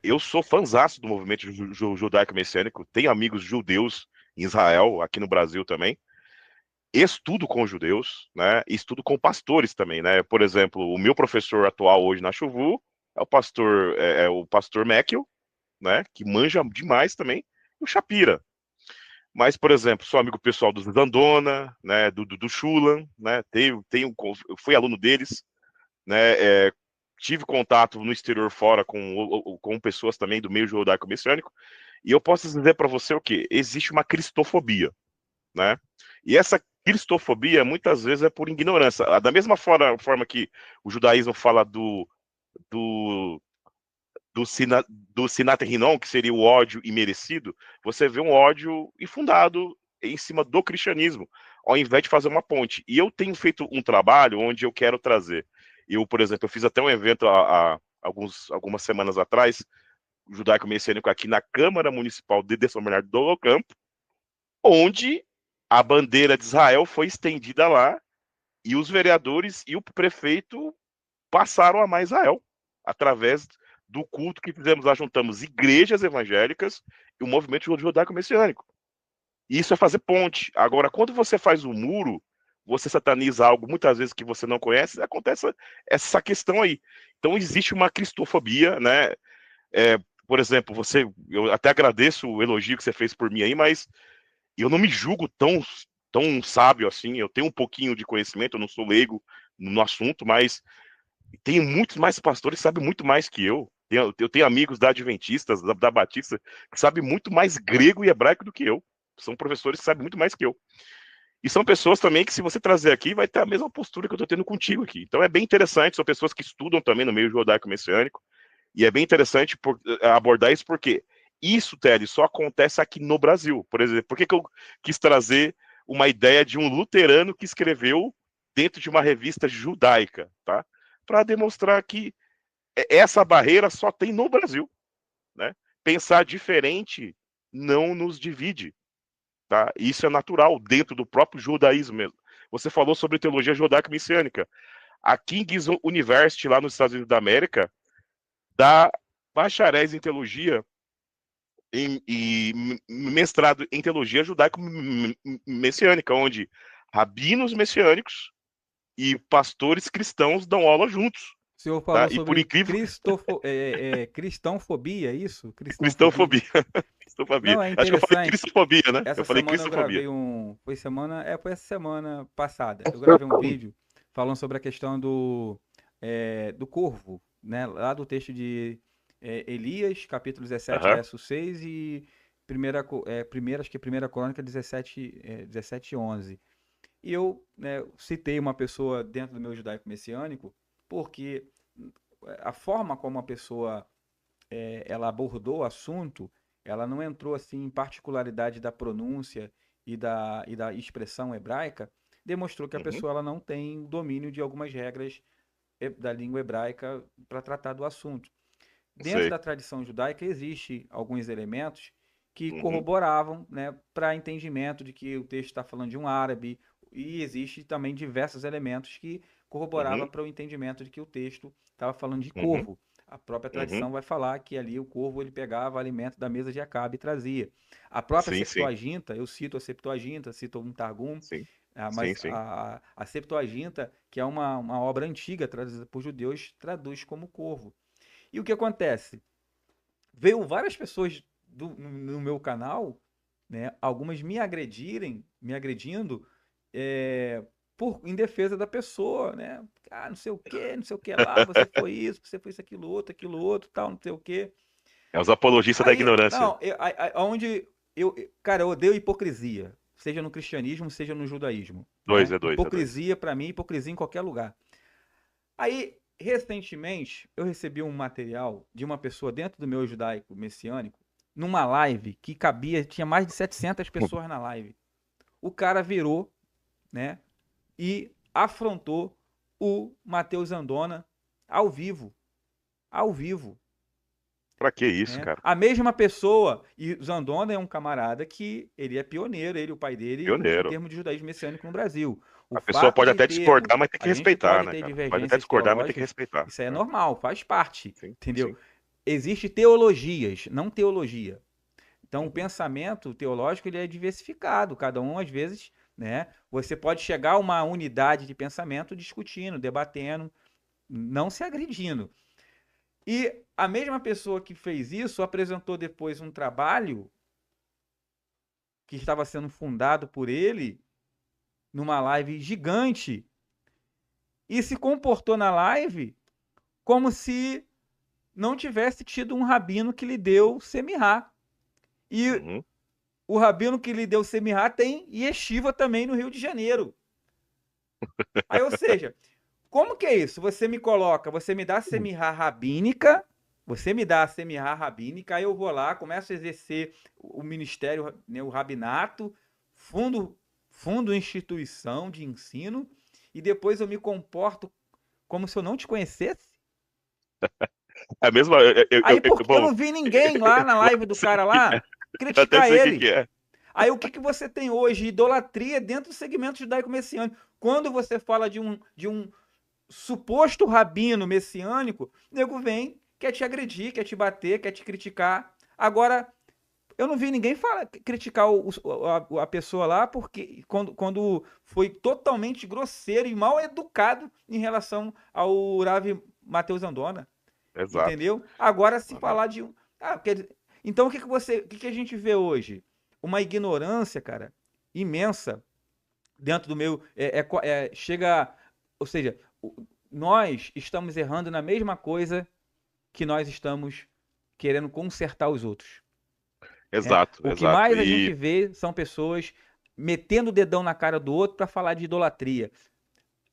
eu sou fãzaço do movimento judaico-messiânico, tenho amigos judeus em Israel, aqui no Brasil também. Estudo com judeus, né? Estudo com pastores também, né? Por exemplo, o meu professor atual hoje na Chuvu é o pastor Meckel, né? Que manja demais também, e o Shapira. Mas, por exemplo, sou amigo pessoal do Zandona, né? Do Shulam, né? Eu fui aluno deles, né? Tive contato no exterior fora com pessoas também do meio judaico-messiânico, e eu posso dizer para você o que? Existe uma cristofobia, né? E essa cristofobia muitas vezes é por ignorância. Da mesma forma que o judaísmo fala do, do Sinat Rinon, que seria o ódio imerecido, você vê um ódio infundado em cima do cristianismo, ao invés de fazer uma ponte. E eu tenho feito um trabalho onde eu quero trazer. Por exemplo, eu fiz até um evento algumas semanas atrás, judaico-messiânico aqui na Câmara Municipal de São Bernardo do Campo, onde a bandeira de Israel foi estendida lá e os vereadores e o prefeito passaram a amar Israel através do culto que fizemos lá, juntamos igrejas evangélicas e o movimento judaico-messiânico. Isso é fazer ponte. Agora, quando você faz o muro, você sataniza algo muitas vezes que você não conhece, acontece essa questão aí. Então existe uma cristofobia, né? Por exemplo, eu até agradeço o elogio que você fez por mim aí, mas eu não me julgo tão sábio assim. Eu tenho um pouquinho de conhecimento, eu não sou leigo no assunto, mas tem muitos mais pastores que sabem muito mais que eu. Eu tenho amigos da Adventistas, da Batista, que sabem muito mais grego e hebraico do que eu. São professores que sabem muito mais que eu. E são pessoas também que, se você trazer aqui, vai ter a mesma postura que eu estou tendo contigo aqui. Então é bem interessante, são pessoas que estudam também no meio judaico-messiânico, e é bem interessante abordar isso, porque isso, Teddy, só acontece aqui no Brasil. Por exemplo, por que eu quis trazer uma ideia de um luterano que escreveu dentro de uma revista judaica, tá? Para demonstrar que essa barreira só tem no Brasil, né? Pensar diferente não nos divide, tá? Isso é natural dentro do próprio judaísmo mesmo. Você falou sobre teologia judaico-messiânica. A King's University, lá nos Estados Unidos da América, dá bacharéis em teologia e mestrado em teologia judaico-messiânica, onde rabinos messiânicos e pastores cristãos dão aula juntos. O senhor Tá? falou E por sobre incrível. cristãofobia, é isso? Cristãofobia. Cristofobia. Não, é Acho que eu falei interessante. cristofobia, né? Essa Eu falei semana eu cristofobia. gravei foi essa semana passada. Eu gravei um vídeo falando sobre a questão do corvo, né? Lá do texto de Elias, capítulo 17, Aham. verso 6 e acho que primeira crônica 17, 11. E eu, né, citei uma pessoa dentro do meu judaico messiânico, porque a forma como a pessoa ela abordou o assunto, ela não entrou assim em particularidade da pronúncia e da expressão hebraica, demonstrou que a Uhum. pessoa ela não tem domínio de algumas regras da língua hebraica para tratar do assunto. Dentro Sei. da tradição judaica existe alguns elementos que Uhum. corroboravam, né, para entendimento de que o texto está falando de um árabe, e existe também diversos elementos que corroboravam Uhum. para o entendimento de que o texto estava falando de Uhum. corvo. A própria Uhum. tradição vai falar que ali o corvo ele pegava alimento da mesa de Acabe e trazia. A própria Sim, sim. Septuaginta, eu cito a Septuaginta, cito um Targum, Sim. Sim, mas sim. a Septuaginta, que é uma obra antiga traduzida por judeus, traduz como corvo. E o que acontece? Veio várias pessoas no meu canal, né? Algumas me agredindo, é, em defesa da pessoa, né? Ah, não sei o que lá, você foi isso, você foi isso, aquilo outro, tal, não sei o que. É os apologistas da Aí, ignorância. não, onde cara, eu odeio hipocrisia, seja no cristianismo, seja no judaísmo, Dois, né? é dois, é dois. Hipocrisia, para mim, hipocrisia em qualquer lugar. Aí, recentemente, eu recebi um material de uma pessoa dentro do meu judaico messiânico, numa live que tinha mais de 700 pessoas na live. O cara virou, né, e afrontou o Matheus Andona ao vivo, ao vivo, Pra que isso, né? cara? A mesma pessoa, e Zandona é um camarada que ele é pioneiro, ele e o pai dele, em Pioneiro. termos de judaísmo messiânico no Brasil. O A pessoa fato pode de até discordar, mas tem que a gente respeitar, pode né, ter cara? Pode até divergências discordar, mas tem que teológicas, respeitar. isso aí é Né? normal, faz parte, Sim, entendeu? sim. Existem teologias, não teologia. Então, o Uhum. pensamento teológico ele é diversificado, cada um às vezes, né? Você pode chegar a uma unidade de pensamento discutindo, debatendo, não se agredindo. E a mesma pessoa que fez isso apresentou depois um trabalho que estava sendo fundado por ele numa live gigante e se comportou na live como se não tivesse tido um rabino que lhe deu semirá. E Uhum. o rabino que lhe deu semirá tem yeshiva também no Rio de Janeiro. Aí, ou seja, como que é isso? Você me dá a semirá rabínica, você me dá a semirá rabínica, aí eu vou lá, começo a exercer o ministério, né, o rabinato, fundo instituição de ensino, e depois eu me comporto como se eu não te conhecesse? É a mesma. Aí, porque eu Bom, não vi ninguém lá na eu live do até sei o cara que é. lá Eu até criticar sei o que ele. é. Aí o que você tem hoje? Idolatria dentro do segmento judaico-messiânico. Quando você fala de um suposto rabino messiânico, o nego vem quer te agredir, quer te bater, quer te criticar. Agora, eu não vi ninguém criticar a pessoa lá porque quando foi totalmente grosseiro e mal educado em relação ao Ravi Matheus Andona, Exato. entendeu? Agora se Aham. falar de um, então o que a gente vê hoje? Uma ignorância, cara, imensa dentro do meu chega, ou seja, nós estamos errando na mesma coisa que nós estamos querendo consertar os outros. Né? Exato, O que exato. mais a gente E vê são pessoas metendo o dedão na cara do outro para falar de idolatria.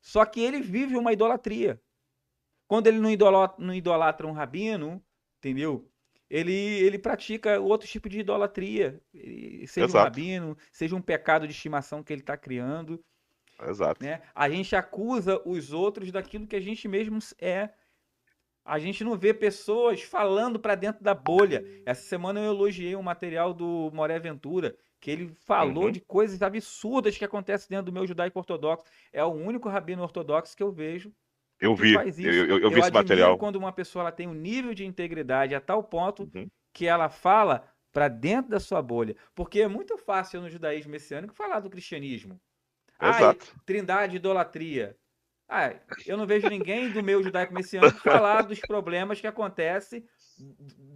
Só que ele vive uma idolatria. Quando ele não idolatra um rabino, entendeu? Ele pratica outro tipo de idolatria. Seja um exato, rabino, seja um pecado de estimação que ele está criando. exato. Né? A gente acusa os outros daquilo que a gente mesmo é. A gente não vê pessoas falando para dentro da bolha. Essa semana eu elogiei um material do Moré Ventura, que ele falou Uhum. de coisas absurdas que acontecem dentro do meu judaico ortodoxo. É o único rabino ortodoxo que eu vejo Eu que vi, faz isso. eu vi Eu esse admiro material. quando uma pessoa ela tem um nível de integridade a tal ponto Uhum. que ela fala para dentro da sua bolha. Porque é muito fácil no judaísmo messiânico falar do cristianismo. Ah, Exato. trindade, idolatria. Ah, eu não vejo ninguém do meu judaico messiânico falar dos problemas que acontecem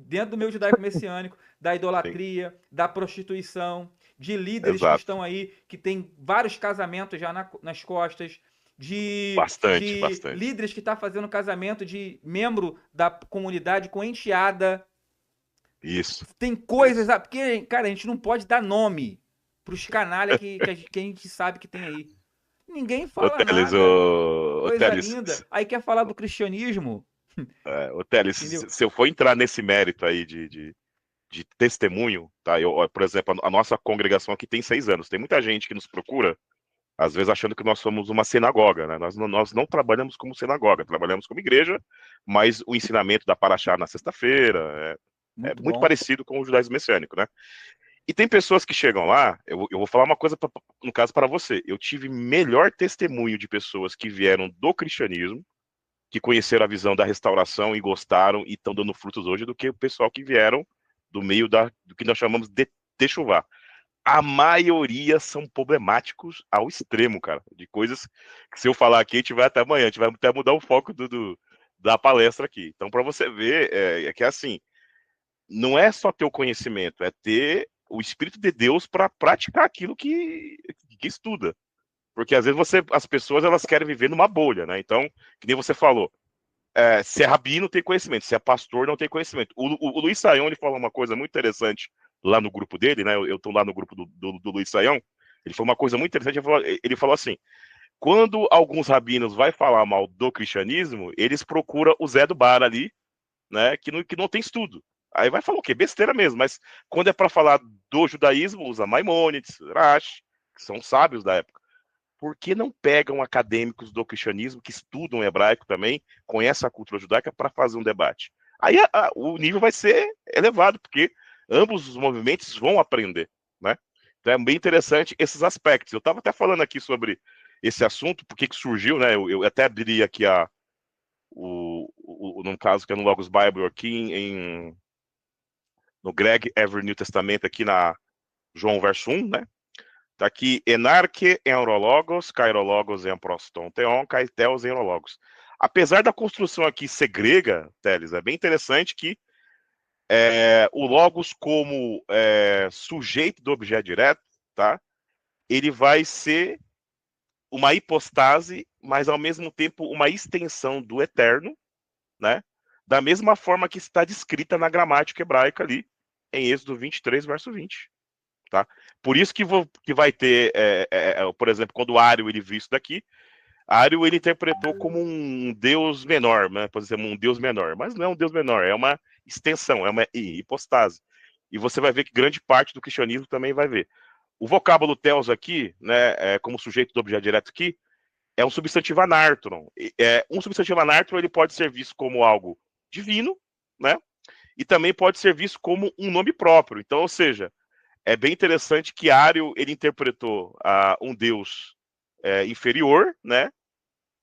dentro do meu judaico messiânico, da Sim, idolatria, da prostituição, de líderes que exato. estão aí, que têm vários casamentos já nas costas, Bastante, de bastante. líderes que estão fazendo casamento de membro da comunidade com enteada. Isso, Tem coisas. isso. Porque, cara, a gente não pode dar nome para os canalha que a gente sabe que tem aí. Ninguém fala nada. Ô Coisa Teles, linda. Aí quer falar do cristianismo, ô Teles, entendeu? se eu for entrar nesse mérito aí de testemunho, tá? Eu, ó, por exemplo, a nossa congregação aqui tem 6 anos. Tem muita gente que nos procura, às vezes achando que nós somos uma sinagoga, né? Nós não trabalhamos como sinagoga, trabalhamos como igreja, mas o ensinamento da Paraxá na sexta-feira é Muito muito bom. parecido com o judaísmo messiânico, né? E tem pessoas que chegam lá, eu vou falar uma coisa, no caso, para você. Eu tive melhor testemunho de pessoas que vieram do cristianismo, que conheceram a visão da restauração e gostaram e estão dando frutos hoje, do que o pessoal que vieram do meio do que nós chamamos de techuvá. A maioria são problemáticos ao extremo, cara. De coisas que, se eu falar aqui, a gente vai até amanhã, a gente vai até mudar o foco da palestra aqui. Então, para você ver, é que assim, não é só ter o conhecimento, é ter o Espírito de Deus para praticar aquilo que estuda. Porque às vezes as pessoas elas querem viver numa bolha, né? Então, que nem você falou, se é rabino tem conhecimento, se é pastor não tem conhecimento. O Luiz Saião ele falou uma coisa muito interessante lá no grupo dele, né? Eu tô lá no grupo do Luiz Saião. Ele falou uma coisa muito interessante. Ele falou assim: quando alguns rabinos vai falar mal do cristianismo, eles procuram o Zé do Bar ali, né? Que não tem estudo. Aí vai falar o quê? Besteira mesmo. Mas quando é para falar do judaísmo, usa Maimônides, Rashi, que são sábios da época. Por que não pegam acadêmicos do cristianismo que estudam hebraico também, conhecem a cultura judaica, para fazer um debate? Aí o nível vai ser elevado, porque ambos os movimentos vão aprender, né? Então é bem interessante esses aspectos. Eu estava até falando aqui sobre esse assunto, porque que surgiu, né? Eu até abri aqui num caso que é no Logos Bible aqui no Greg Every New Testament aqui na João verso 1, né? Tá aqui, enarque em orologos, kairologos em proston, teon, kaiteos em orologos. Apesar da construção aqui ser grega, Teles, é bem interessante que o logos como sujeito do objeto direto, tá? Ele vai ser uma hipostase, mas ao mesmo tempo uma extensão do eterno, né? Da mesma forma que está descrita na gramática hebraica ali, em Êxodo 23, verso 20. Tá? Por isso que vai ter, por exemplo, quando o Ário ele viu isso daqui, Ário ele interpretou como um deus menor, né? Por exemplo, um deus menor, mas não é um deus menor, é uma extensão, é uma hipostase. E você vai ver que grande parte do cristianismo também vai ver. O vocábulo theos aqui, né, como sujeito do objeto direto aqui, é um substantivo anártron. Um substantivo anártron ele pode ser visto como algo divino, né? E também pode ser visto como um nome próprio. Então, ou seja, é bem interessante que Ário ele interpretou um deus inferior, né?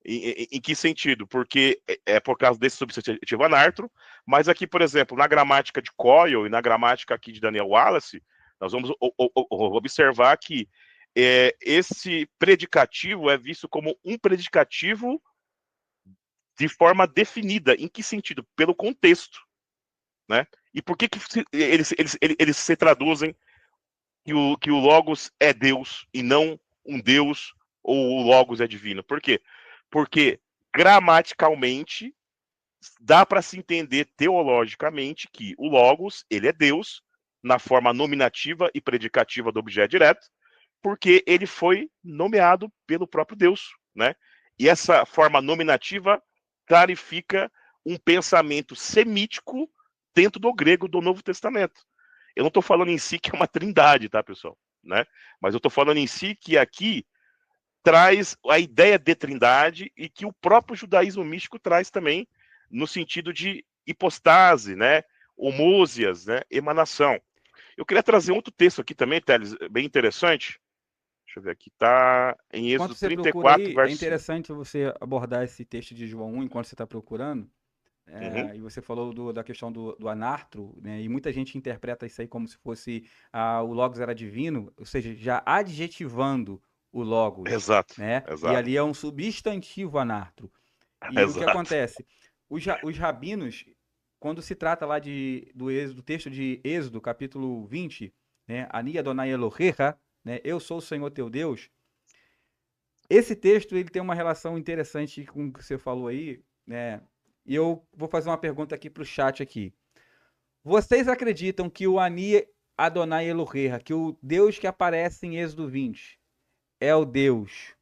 Em que sentido? Porque é por causa desse substantivo anartro, mas aqui, por exemplo, na gramática de Coyle e na gramática aqui de Daniel Wallace, nós vamos observar que esse predicativo é visto como um predicativo de forma definida. Em que sentido? Pelo contexto, né? E por que eles se traduzem que o Logos é Deus e não um Deus ou o Logos é divino? Por quê? Porque gramaticalmente dá para se entender teologicamente que o Logos, ele é Deus na forma nominativa e predicativa do objeto direto, porque ele foi nomeado pelo próprio Deus, né? E essa forma nominativa clarifica um pensamento semítico dentro do grego do Novo Testamento. Eu não estou falando em si que é uma trindade, tá, pessoal? Né? Mas eu estou falando em si que aqui traz a ideia de trindade e que o próprio judaísmo místico traz também no sentido de hipostase, né? Homousias, né? Emanação. Eu queria trazer outro texto aqui também, Teles, bem interessante. Deixa eu ver aqui, tá em Enquanto Êxodo você procura 34, aí, é verso 5. interessante você abordar esse texto de João 1 enquanto você está procurando. Uhum. E você falou da questão do anartro, né? E muita gente interpreta isso aí como se fosse o Logos era divino, ou seja, já adjetivando o Logos, Exato, né? E exato, ali é um substantivo anartro. E o que exato. acontece? Os rabinos, quando se trata lá do texto de Êxodo, capítulo 20, né? Ani Adonai Elohecha, né? Eu sou o Senhor teu Deus. Esse texto ele tem uma relação interessante com o que você falou aí, né? E eu vou fazer uma pergunta aqui para o chat aqui. Vocês acreditam que o Ani Adonai Elohecha, que o Deus que aparece em Êxodo 20, é o Deus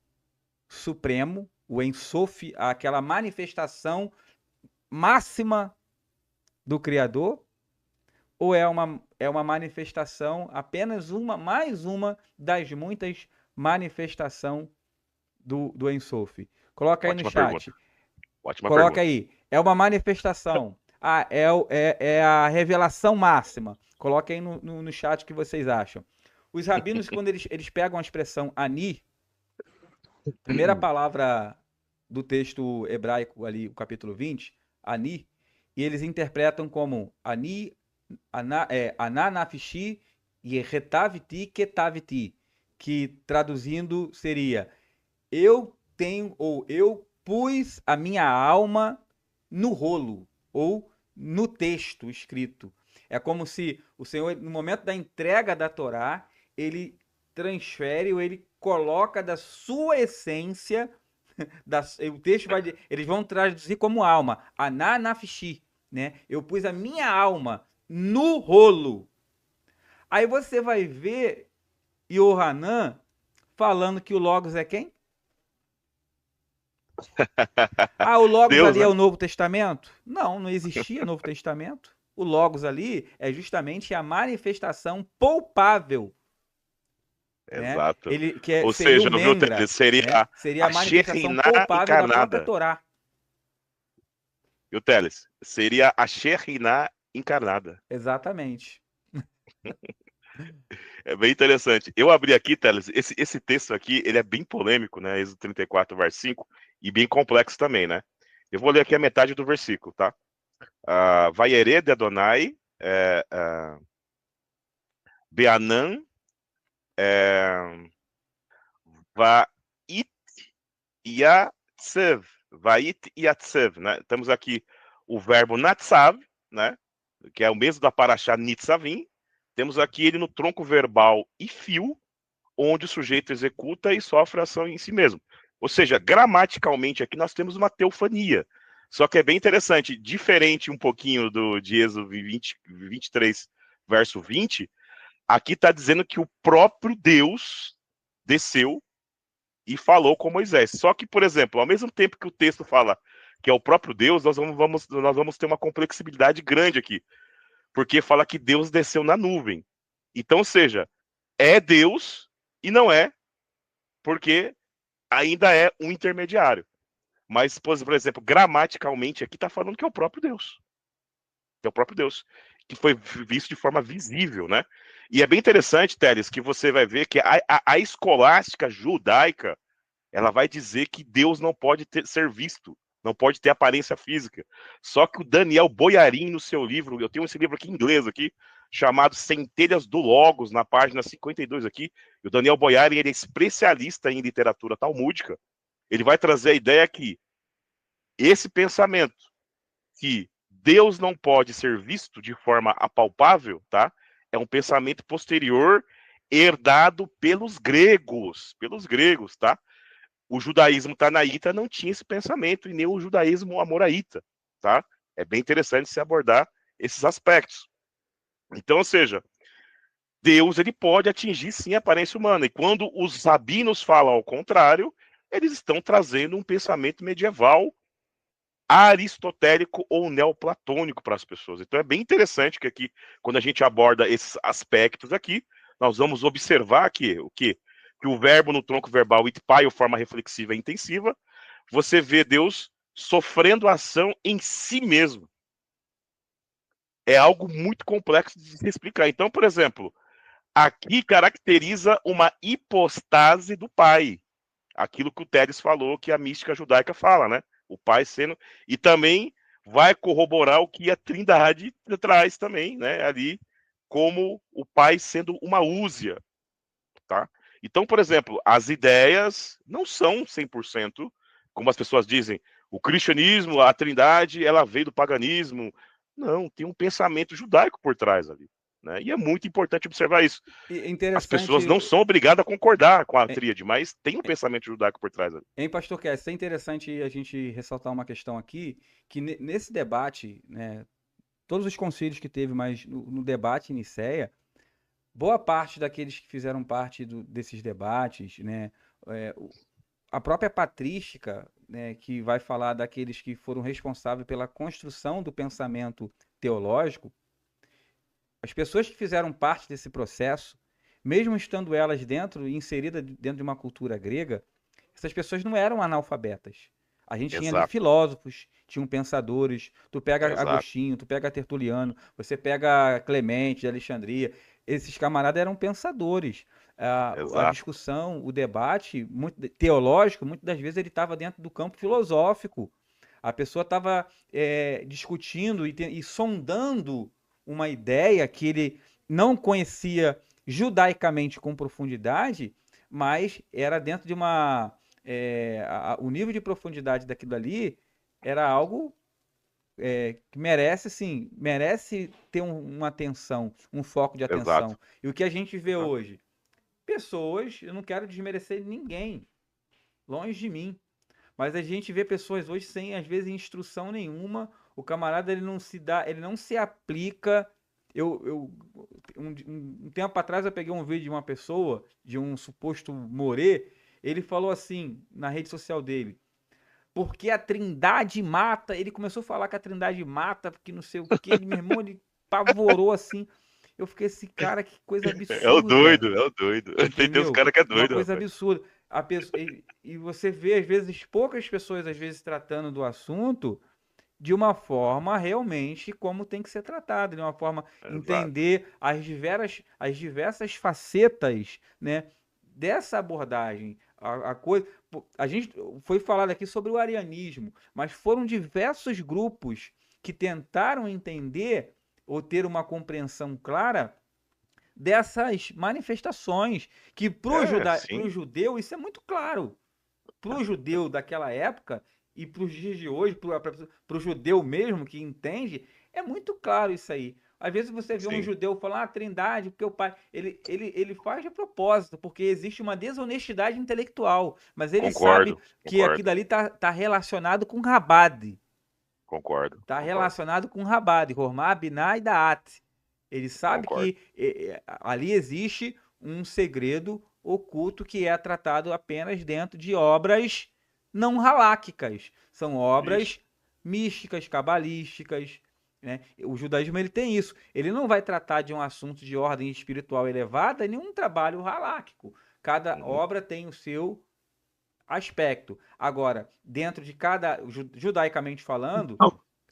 supremo, o Ensof, aquela manifestação máxima do Criador? Ou é uma manifestação, apenas mais uma das muitas manifestações do Ensof? Coloca aí no Ótima chat. pergunta. Ótima Coloca pergunta. aí. É uma manifestação. É a revelação máxima. Coloca aí no chat o que vocês acham. Os rabinos, quando eles pegam a expressão ani, primeira palavra do texto hebraico ali, o capítulo 20, ani, e eles interpretam como ani, ananafishi e retaviti ketaviti, que traduzindo seria eu tenho, ou eu pus a minha alma no rolo, ou no texto escrito. É como se o Senhor, no momento da entrega da Torá, ele transfere ou ele coloca da sua essência, o texto vai, eles vão traduzir como alma, ananafishi, né? Eu pus a minha alma no rolo. Aí você vai ver Yohanan falando que o Logos é quem? O Logos Deus, ali é né? o Novo Testamento? Não, não existia Novo Testamento. O Logos ali é justamente a manifestação palpável, né? Exato. Ele Ou seria o seja, viu, Membra, seria né? Seria a a manifestação Shekhinah palpável da própria encarnada. Torá. Viu, Teles? Seria a Shekhinah encarnada. Exatamente. É bem interessante. Eu abri aqui, Teles, esse texto aqui, ele é bem polêmico, né? Êxodo 34, verso 5, e bem complexo também, né? Eu vou ler aqui a metade do versículo, tá? Vaiere de Adonai, Beanan, Vait Yatsev. Vait Yatsev, né? Temos aqui o verbo Natsav, né? Que é o mesmo da Paraxá Nitzavim. Temos aqui ele no tronco verbal e fio, onde o sujeito executa e sofre a ação em si mesmo. Ou seja, gramaticalmente aqui nós temos uma teofania. Só que é bem interessante, diferente um pouquinho de Êxodo 23, verso 20, aqui está dizendo que o próprio Deus desceu e falou com Moisés. Só que, por exemplo, ao mesmo tempo que o texto fala que é o próprio Deus, nós vamos ter uma complexibilidade grande aqui. Porque fala que Deus desceu na nuvem. Então, ou seja, é Deus e não é, porque ainda é um intermediário. Mas, por exemplo, gramaticalmente aqui está falando que é o próprio Deus. Que é o próprio Deus. Que foi visto de forma visível, né? E é bem interessante, Teles, que você vai ver que a escolástica judaica, ela vai dizer que Deus não pode ser visto, não pode ter aparência física. Só que o Daniel Boyarin, no seu livro, eu tenho esse livro aqui em inglês aqui, chamado Centelhas do Logos, na página 52 aqui, e o Daniel Boyarin, ele é especialista em literatura talmúdica, ele vai trazer a ideia que esse pensamento que Deus não pode ser visto de forma apalpável, tá? É um pensamento posterior herdado pelos gregos, tá? O judaísmo tanaíta não tinha esse pensamento e nem o judaísmo amoraíta, tá? É bem interessante se abordar esses aspectos. Então, ou seja, Deus ele pode atingir sim a aparência humana. E quando os rabinos falam ao contrário, eles estão trazendo um pensamento medieval aristotélico ou neoplatônico para as pessoas. Então é bem interessante que aqui, quando a gente aborda esses aspectos aqui, nós vamos observar que o verbo no tronco verbal itpai, ou forma reflexiva e intensiva, você vê Deus sofrendo ação em si mesmo. É algo muito complexo de se explicar. Então, por exemplo, aqui caracteriza uma hipostase do Pai. Aquilo que o Teres falou, que a mística judaica fala, né? O Pai sendo... E também vai corroborar o que a Trindade traz também, né? Ali, como o Pai sendo uma úsia, tá? Então, por exemplo, as ideias não são 100%, como as pessoas dizem, o cristianismo, a Trindade, ela veio do paganismo. Não, tem um pensamento judaico por trás ali. Né? E é muito importante observar isso. As pessoas não são obrigadas a concordar com a tríade, mas tem um pensamento judaico por trás ali. Hein, pastor Kess, é interessante a gente ressaltar uma questão aqui, que nesse debate, né, todos os concílios que teve, mas no debate em Nicéia, boa parte daqueles que fizeram parte desses debates, né, a própria patrística, né, que vai falar daqueles que foram responsáveis pela construção do pensamento teológico, as pessoas que fizeram parte desse processo, mesmo estando elas inseridas dentro de uma cultura grega, essas pessoas não eram analfabetas. A gente tinha ali filósofos, tinham pensadores, tu pega Agostinho, tu pega Tertuliano, você pega Clemente de Alexandria, esses camaradas eram pensadores. A discussão, o debate muito teológico, muitas das vezes ele estava dentro do campo filosófico. A pessoa estava discutindo e sondando uma ideia que ele não conhecia judaicamente com profundidade, mas era dentro de uma... o nível de profundidade daquilo ali era algo que merece, assim, merece ter uma atenção, um foco de atenção. Exato. E o que a gente vê hoje? Pessoas, eu não quero desmerecer ninguém, longe de mim, mas a gente vê pessoas hoje sem, às vezes, instrução nenhuma, o camarada ele não se aplica. Um tempo atrás eu peguei um vídeo de uma pessoa, de um suposto morê, ele falou assim, na rede social dele, porque a Trindade mata, ele começou a falar que a Trindade mata, porque não sei o que, meu irmão, ele pavorou assim, eu fiquei assim, cara, que coisa absurda. É o doido. Tem uns caras que é doido. Uma coisa absurda. E você vê, às vezes, poucas pessoas, às vezes, tratando do assunto de uma forma realmente como tem que ser tratado, de uma forma entender as diversas facetas, né, dessa abordagem. A gente foi falado aqui sobre o arianismo, mas foram diversos grupos que tentaram entender ou ter uma compreensão clara dessas manifestações, que para o judeu isso é muito claro. Para o judeu daquela época e para os dias de hoje, para o judeu mesmo que entende, é muito claro isso aí. Às vezes você vê um judeu falar Trindade, porque o pai... Ele faz de propósito, porque existe uma desonestidade intelectual. Mas ele sabe que aquilo ali está relacionado com Rabad. Concordo. Está relacionado com Rabad, Hormá, Biná e Daat. Ele sabe que ali existe um segredo oculto que é tratado apenas dentro de obras não haláquicas. São obras místicas, cabalísticas. Né? O judaísmo ele tem isso. Ele não vai tratar de um assunto de ordem espiritual elevada, nenhum trabalho haláquico. Cada obra tem o seu aspecto. Agora, dentro de cada, judaicamente falando,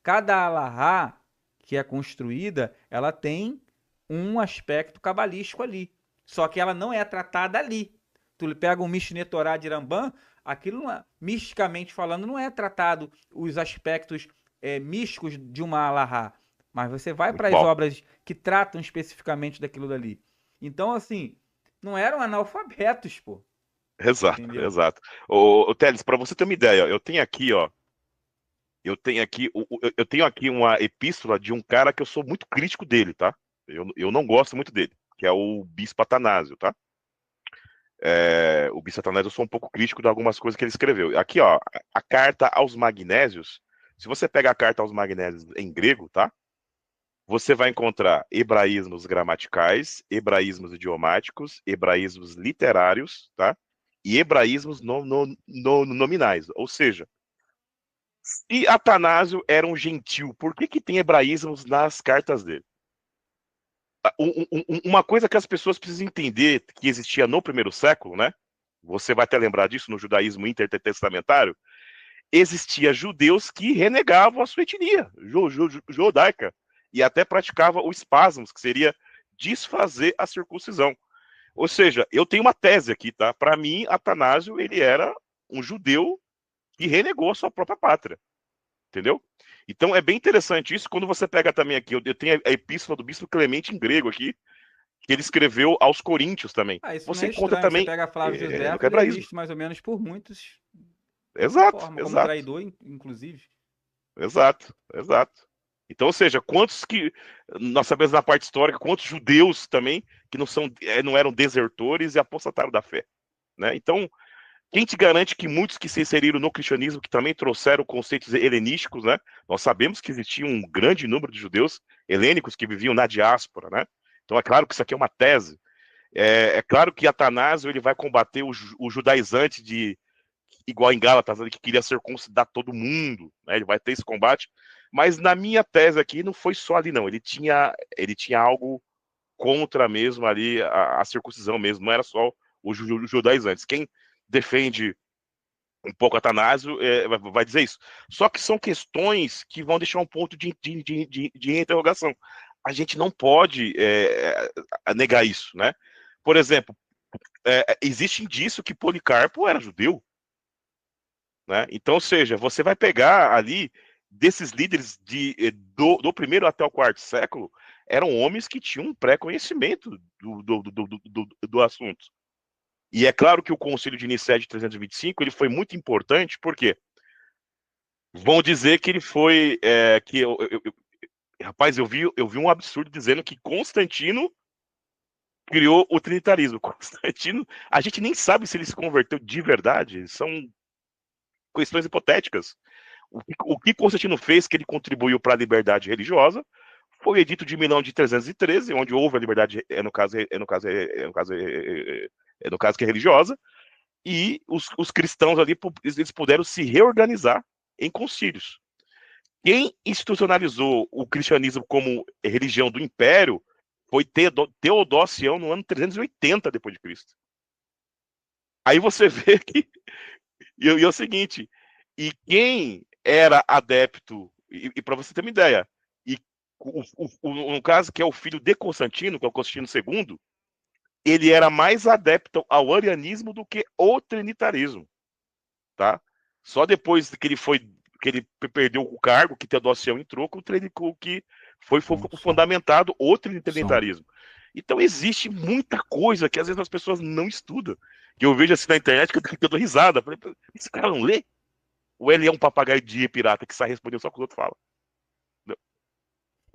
cada alahá que é construída, ela tem um aspecto cabalístico ali. Só que ela não é tratada ali. Tu pega um Mishneh Torah de Rambam, aquilo não é, misticamente falando, não é tratado os aspectos místicos de uma alahá, mas você vai Muito para as bom. obras que tratam especificamente daquilo dali. Então, assim, não eram analfabetos, pô, Exato, entendeu? exato. Ô, Teles, para você ter uma ideia, eu tenho aqui, ó, eu tenho aqui uma epístola de um cara que eu sou muito crítico dele, tá? Eu não gosto muito dele, que é o Bispo Atanásio, tá? O Bispo Atanásio, eu sou um pouco crítico de algumas coisas que ele escreveu. Aqui, ó, a carta aos Magnésios. Se você pegar a carta aos Magnésios em grego, tá? Você vai encontrar hebraísmos gramaticais, hebraísmos idiomáticos, hebraísmos literários, tá? E hebraísmos nominais. Ou seja, se Atanásio era um gentil, por que tem hebraísmos nas cartas dele? Uma coisa que as pessoas precisam entender que existia no primeiro século, né? Você vai até lembrar disso no judaísmo intertestamentário, existia judeus que renegavam a sua etnia judaica e até praticavam o espasmos, que seria desfazer a circuncisão. Ou seja, eu tenho uma tese aqui, tá? Para mim, Atanásio, ele era um judeu que renegou a sua própria pátria, entendeu? Então é bem interessante isso. Quando você pega também aqui, eu tenho a epístola do Bispo Clemente em grego aqui, que ele escreveu aos Coríntios também. Ah, isso não Você é encontra estranho. Você também pega Flávio no Josefo, ele é hebraísmo. visto mais ou menos por muitos dessa Exato, forma, como exato, traidor, inclusive. exato, exato. Então, ou seja, quantos que nós sabemos na parte histórica, quantos judeus também que não eram desertores e apostataram da fé, né? Então, quem te garante que muitos que se inseriram no cristianismo, que também trouxeram conceitos helenísticos, né? Nós sabemos que existia um grande número de judeus helênicos que viviam na diáspora, né? Então, é claro que isso aqui é uma tese. É claro que Atanásio ele vai combater o judaizante de igual em Gálatas, que queria circuncidar todo mundo, né? Ele vai ter esse combate. Mas na minha tese aqui não foi só ali, não. Ele tinha algo contra mesmo ali a circuncisão mesmo, não era só os judaizantes. Quem defende um pouco Atanásio vai dizer isso. Só que são questões que vão deixar um ponto de interrogação. A gente não pode negar isso, né? Por exemplo, existe indício que Policarpo era judeu, né? Então, ou seja, você vai pegar ali desses líderes do primeiro até o quarto século, eram homens que tinham um pré-conhecimento do assunto. E é claro que o Concílio de Nicéia de 325 ele foi muito importante, porque vão dizer que ele foi. Rapaz, eu vi um absurdo dizendo que Constantino criou o trinitarismo. Constantino, a gente nem sabe se ele se converteu de verdade, são questões hipotéticas. O que Constantino fez, que ele contribuiu para a liberdade religiosa, foi o Edito de Milão de 313, onde houve a liberdade, no caso que é religiosa, e os cristãos ali eles puderam se reorganizar em concílios. Quem institucionalizou o cristianismo como religião do império foi Teodosião no ano 380 depois de Cristo. Aí você vê que e é o seguinte, e quem era adepto, e para você ter uma ideia, e no caso que é o filho de Constantino, que é o Constantino II, ele era mais adepto ao arianismo do que ao trinitarismo, tá? Só depois que ele perdeu o cargo, que Teodosião entrou, que foi fundamentado o trinitarismo. Então existe muita coisa que às vezes as pessoas não estudam. Que eu vejo assim na internet que eu dou risada. Falei, esse cara não lê? Ou ele é um papagaio de pirata que sai respondendo só o que os outros falam?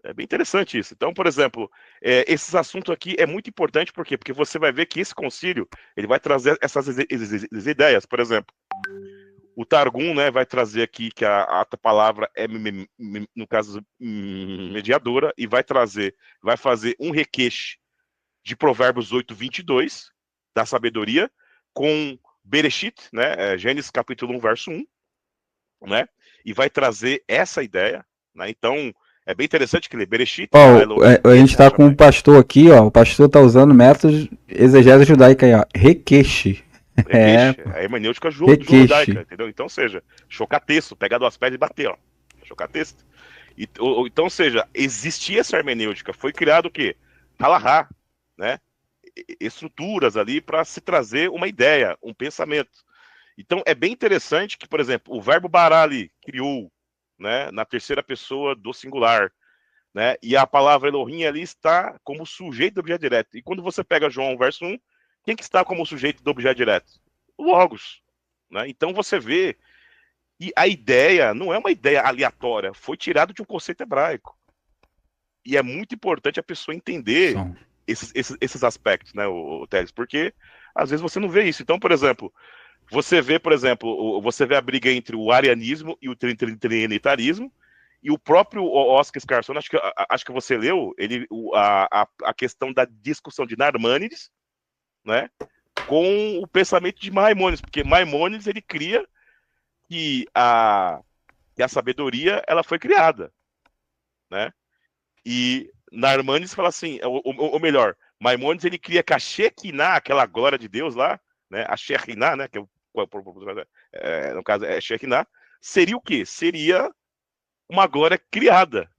É bem interessante isso. Então, por exemplo, esses assuntos aqui é muito importante, por quê? Porque você vai ver que esse concílio ele vai trazer essas ideias. Por exemplo, o Targum, né, vai trazer aqui que a palavra é, no caso, mediadora, e vai fazer um requeixe de Provérbios 8:22, da sabedoria, com Bereshit, né, Gênesis capítulo 1, verso 1, né, e vai trazer essa ideia, né, então é bem interessante que ele Bereshit, Ó, Elohim, a gente et tá com um Hashamayim. pastor aqui, ó. O pastor tá usando métodos exegese judaica aí, ó. Requeixe. É, Requeixe, a hermenêutica judaica, requeixe. entendeu? Então, seja, chocar texto, pegar duas pedras e bater, ó, chocar texto. Então, ou seja, existia essa hermenêutica, foi criado o quê? Halahá, né? Estruturas ali para se trazer uma ideia, um pensamento. Então é bem interessante que, por exemplo, o verbo bara ali, criou, né, na terceira pessoa do singular, né, e a palavra Elohim ali está como sujeito do objeto direto. E quando você pega João verso 1, quem que está como sujeito do objeto direto? O Logos. Né? Então você vê, e a ideia não é uma ideia aleatória, foi tirado de um conceito hebraico. E é muito importante a pessoa entender esses aspectos, né, o Teles, porque às vezes você não vê isso. Então, por exemplo, você vê a briga entre o arianismo e o trinitarismo, e o próprio Oscar Scarson, acho que você leu a questão da discussão de Narmânides, né, com o pensamento de Maimônides, porque Maimônides ele cria que a sabedoria ela foi criada, né? E Narmânides fala assim, ou melhor, Maimônides ele cria que a Shekinah, aquela glória de Deus lá, né? A Shekinah, né? Que no caso é Shekinah, seria o quê? Seria uma glória criada.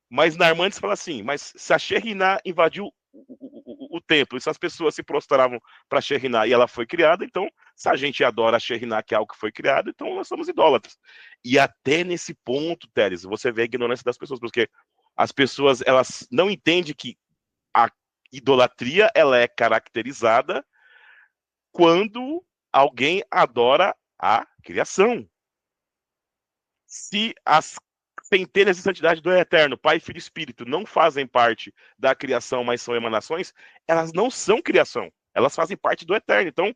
Mas Narmânides fala assim, mas se a Shekinah invadiu o templo, e se as pessoas se prostravam para a Shekinah e ela foi criada, então, se a gente adora a Shekinah, que é algo que foi criado, então nós somos idólatras. E até nesse ponto, Teres, você vê a ignorância das pessoas, porque as pessoas, elas não entendem que a idolatria, ela é caracterizada quando alguém adora a criação. Se as centelhas de santidade do Eterno, Pai, Filho e Espírito, não fazem parte da criação, mas são emanações, elas não são criação. Elas fazem parte do Eterno. Então,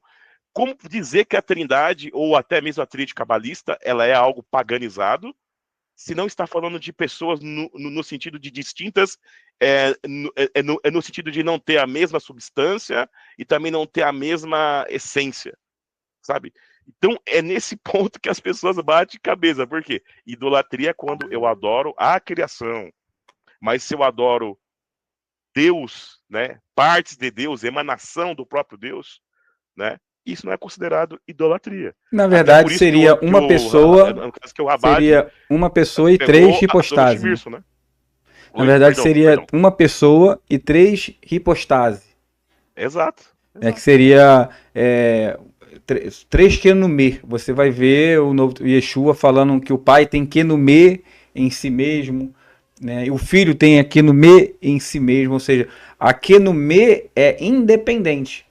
como dizer que a Trindade, ou até mesmo a tríade cabalista, ela é algo paganizado, se não está falando de pessoas no sentido de distintas, no sentido de não ter a mesma substância e também não ter a mesma essência, sabe? Então, é nesse ponto que as pessoas batem cabeça. Por quê? Idolatria é quando eu adoro a criação. Mas se eu adoro Deus, né, partes de Deus, emanação do próprio Deus, né, isso não é considerado idolatria. Na verdade, seria uma pessoa, seria uma pessoa e três hipostáses. Né? Na verdade, seria uma pessoa e três hipostáses. Exato. Que seria três Kenumê. Você vai ver o novo Yeshua falando que o pai tem Kenumê em si mesmo, né? E o filho tem a Kenumê em si mesmo, ou seja, a Kenumê é independente.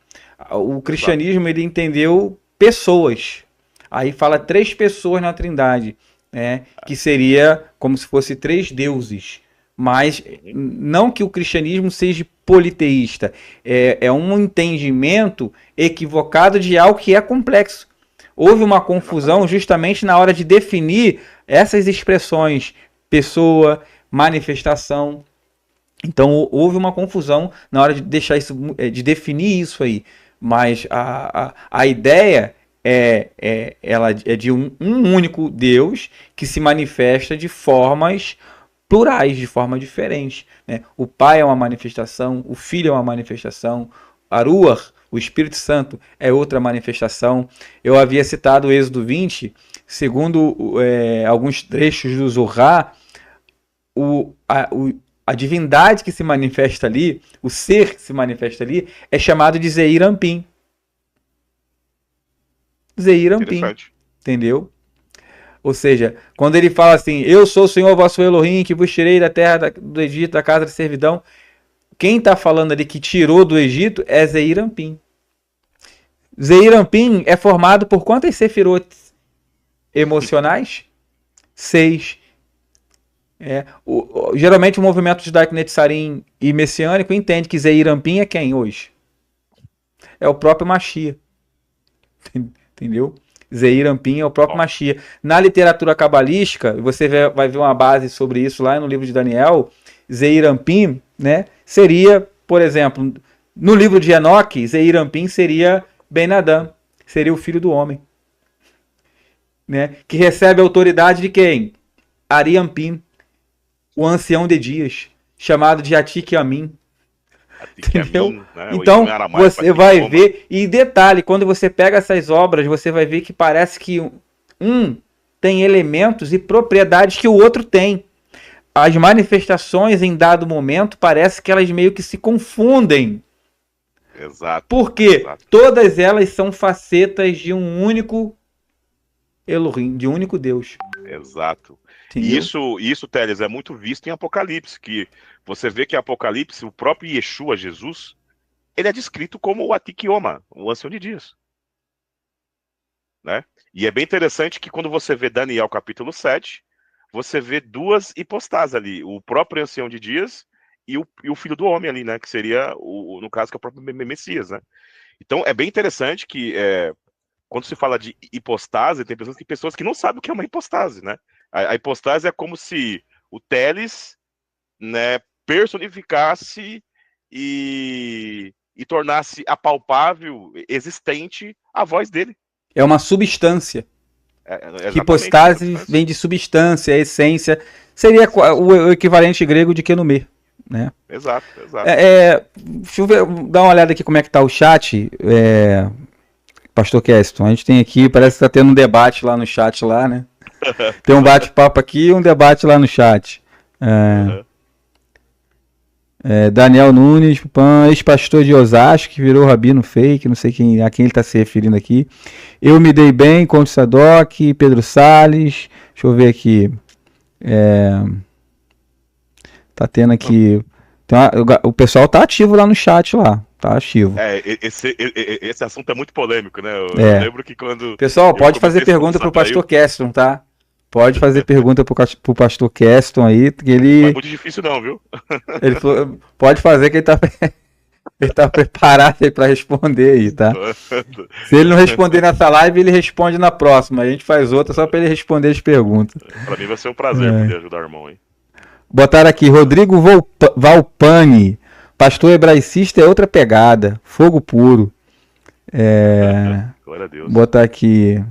O cristianismo ele entendeu pessoas. Aí fala três pessoas na Trindade, né? Que seria como se fosse três deuses. Mas não que o cristianismo seja politeísta. É um entendimento equivocado de algo que é complexo. Houve uma confusão justamente na hora de definir essas expressões, pessoa, manifestação. Então houve uma confusão na hora de deixar isso, de definir isso aí. Mas a ideia ela é de um único Deus que se manifesta de formas plurais, de forma diferente. Né? O Pai é uma manifestação, o Filho é uma manifestação, Aruach, o Espírito Santo, é outra manifestação. Eu havia citado o Êxodo 20, segundo alguns trechos do Zohar, a divindade que se manifesta ali, o ser que se manifesta ali, é chamado de Zeir Anpin. Zeir Anpin, entendeu? Ou seja, quando ele fala assim, eu sou o Senhor vosso Elohim, que vos tirei da terra do Egito, da casa de servidão, quem está falando ali que tirou do Egito é Zeir Anpin. Zeir Anpin é formado por quantas sefirotes emocionais? 6. Geralmente o movimento judaico netzarim e messiânico entende que Zeir Anpin é quem hoje? É o próprio Mashiach. Entendeu? Zeir Anpin é o próprio Mashiach. Na literatura cabalística, você vai ver uma base sobre isso lá no livro de Daniel, Zeir Anpin, né, seria, por exemplo, no livro de Enoque, Zeir Anpin seria Ben Adam, seria o filho do homem. Né, que recebe a autoridade de quem? Ari Anpin, o ancião de dias, chamado de Atik Amin. Entendeu? Né? Então você vai ver, e detalhe, quando você pega essas obras, você vai ver que parece que um tem elementos e propriedades que o outro tem. As manifestações em dado momento parece que elas meio que se confundem. Exato. Porque todas elas são facetas de um único Elohim, de um único Deus. Exato. E Entendeu? isso, Teles, é muito visto em Apocalipse, que você vê que em Apocalipse, o próprio Yeshua, Jesus, ele é descrito como o Atiquioma, o ancião de dias, né? E é bem interessante que quando você vê Daniel capítulo 7, você vê duas hipostases ali, o próprio ancião de dias e o filho do homem ali, né? Que seria, no caso, que é o próprio Messias, né? Então é bem interessante que quando se fala de hipostase, tem pessoas que não sabem o que é uma hipostase, né? A hipostase é como se o Teles, né, personificasse e tornasse apalpável, existente, a voz dele. É uma substância. Que Exatamente, uma hipostase substância. vem de substância, essência. Seria Essência. o equivalente grego de quenumer, né? Exato, exato. Deixa eu ver, dar uma olhada aqui como é que tá o chat. Pastor Keston, a gente tem aqui, parece que tá tendo um debate lá no chat lá, né? Tem um bate-papo aqui e um debate lá no chat. Uhum. Daniel Nunes, ex-pastor de Osasco, que virou rabino fake, não sei a quem ele está se referindo aqui. Eu me dei bem, Conde Sadoc, Pedro Salles, deixa eu ver aqui. Tá tendo aqui. O pessoal tá ativo lá no chat lá. Tá ativo. Esse assunto é muito polêmico, né? Eu É. lembro que quando Pessoal, eu pode fazer comecei a pergunta estudar pro Sabrail, pastor Keston, tá? Pode fazer pergunta pro pastor Keston aí, que não é ele, muito difícil não, viu? ele falou, pode fazer que ele tá preparado aí pra responder aí, tá? Se ele não responder nessa live, ele responde na próxima. A gente faz outra só pra ele responder as perguntas. Pra mim vai ser um prazer poder ajudar o irmão, hein? Botaram aqui, Rodrigo Valpani. Pastor hebraicista é outra pegada. Fogo puro. Glória a Deus. Botar aqui.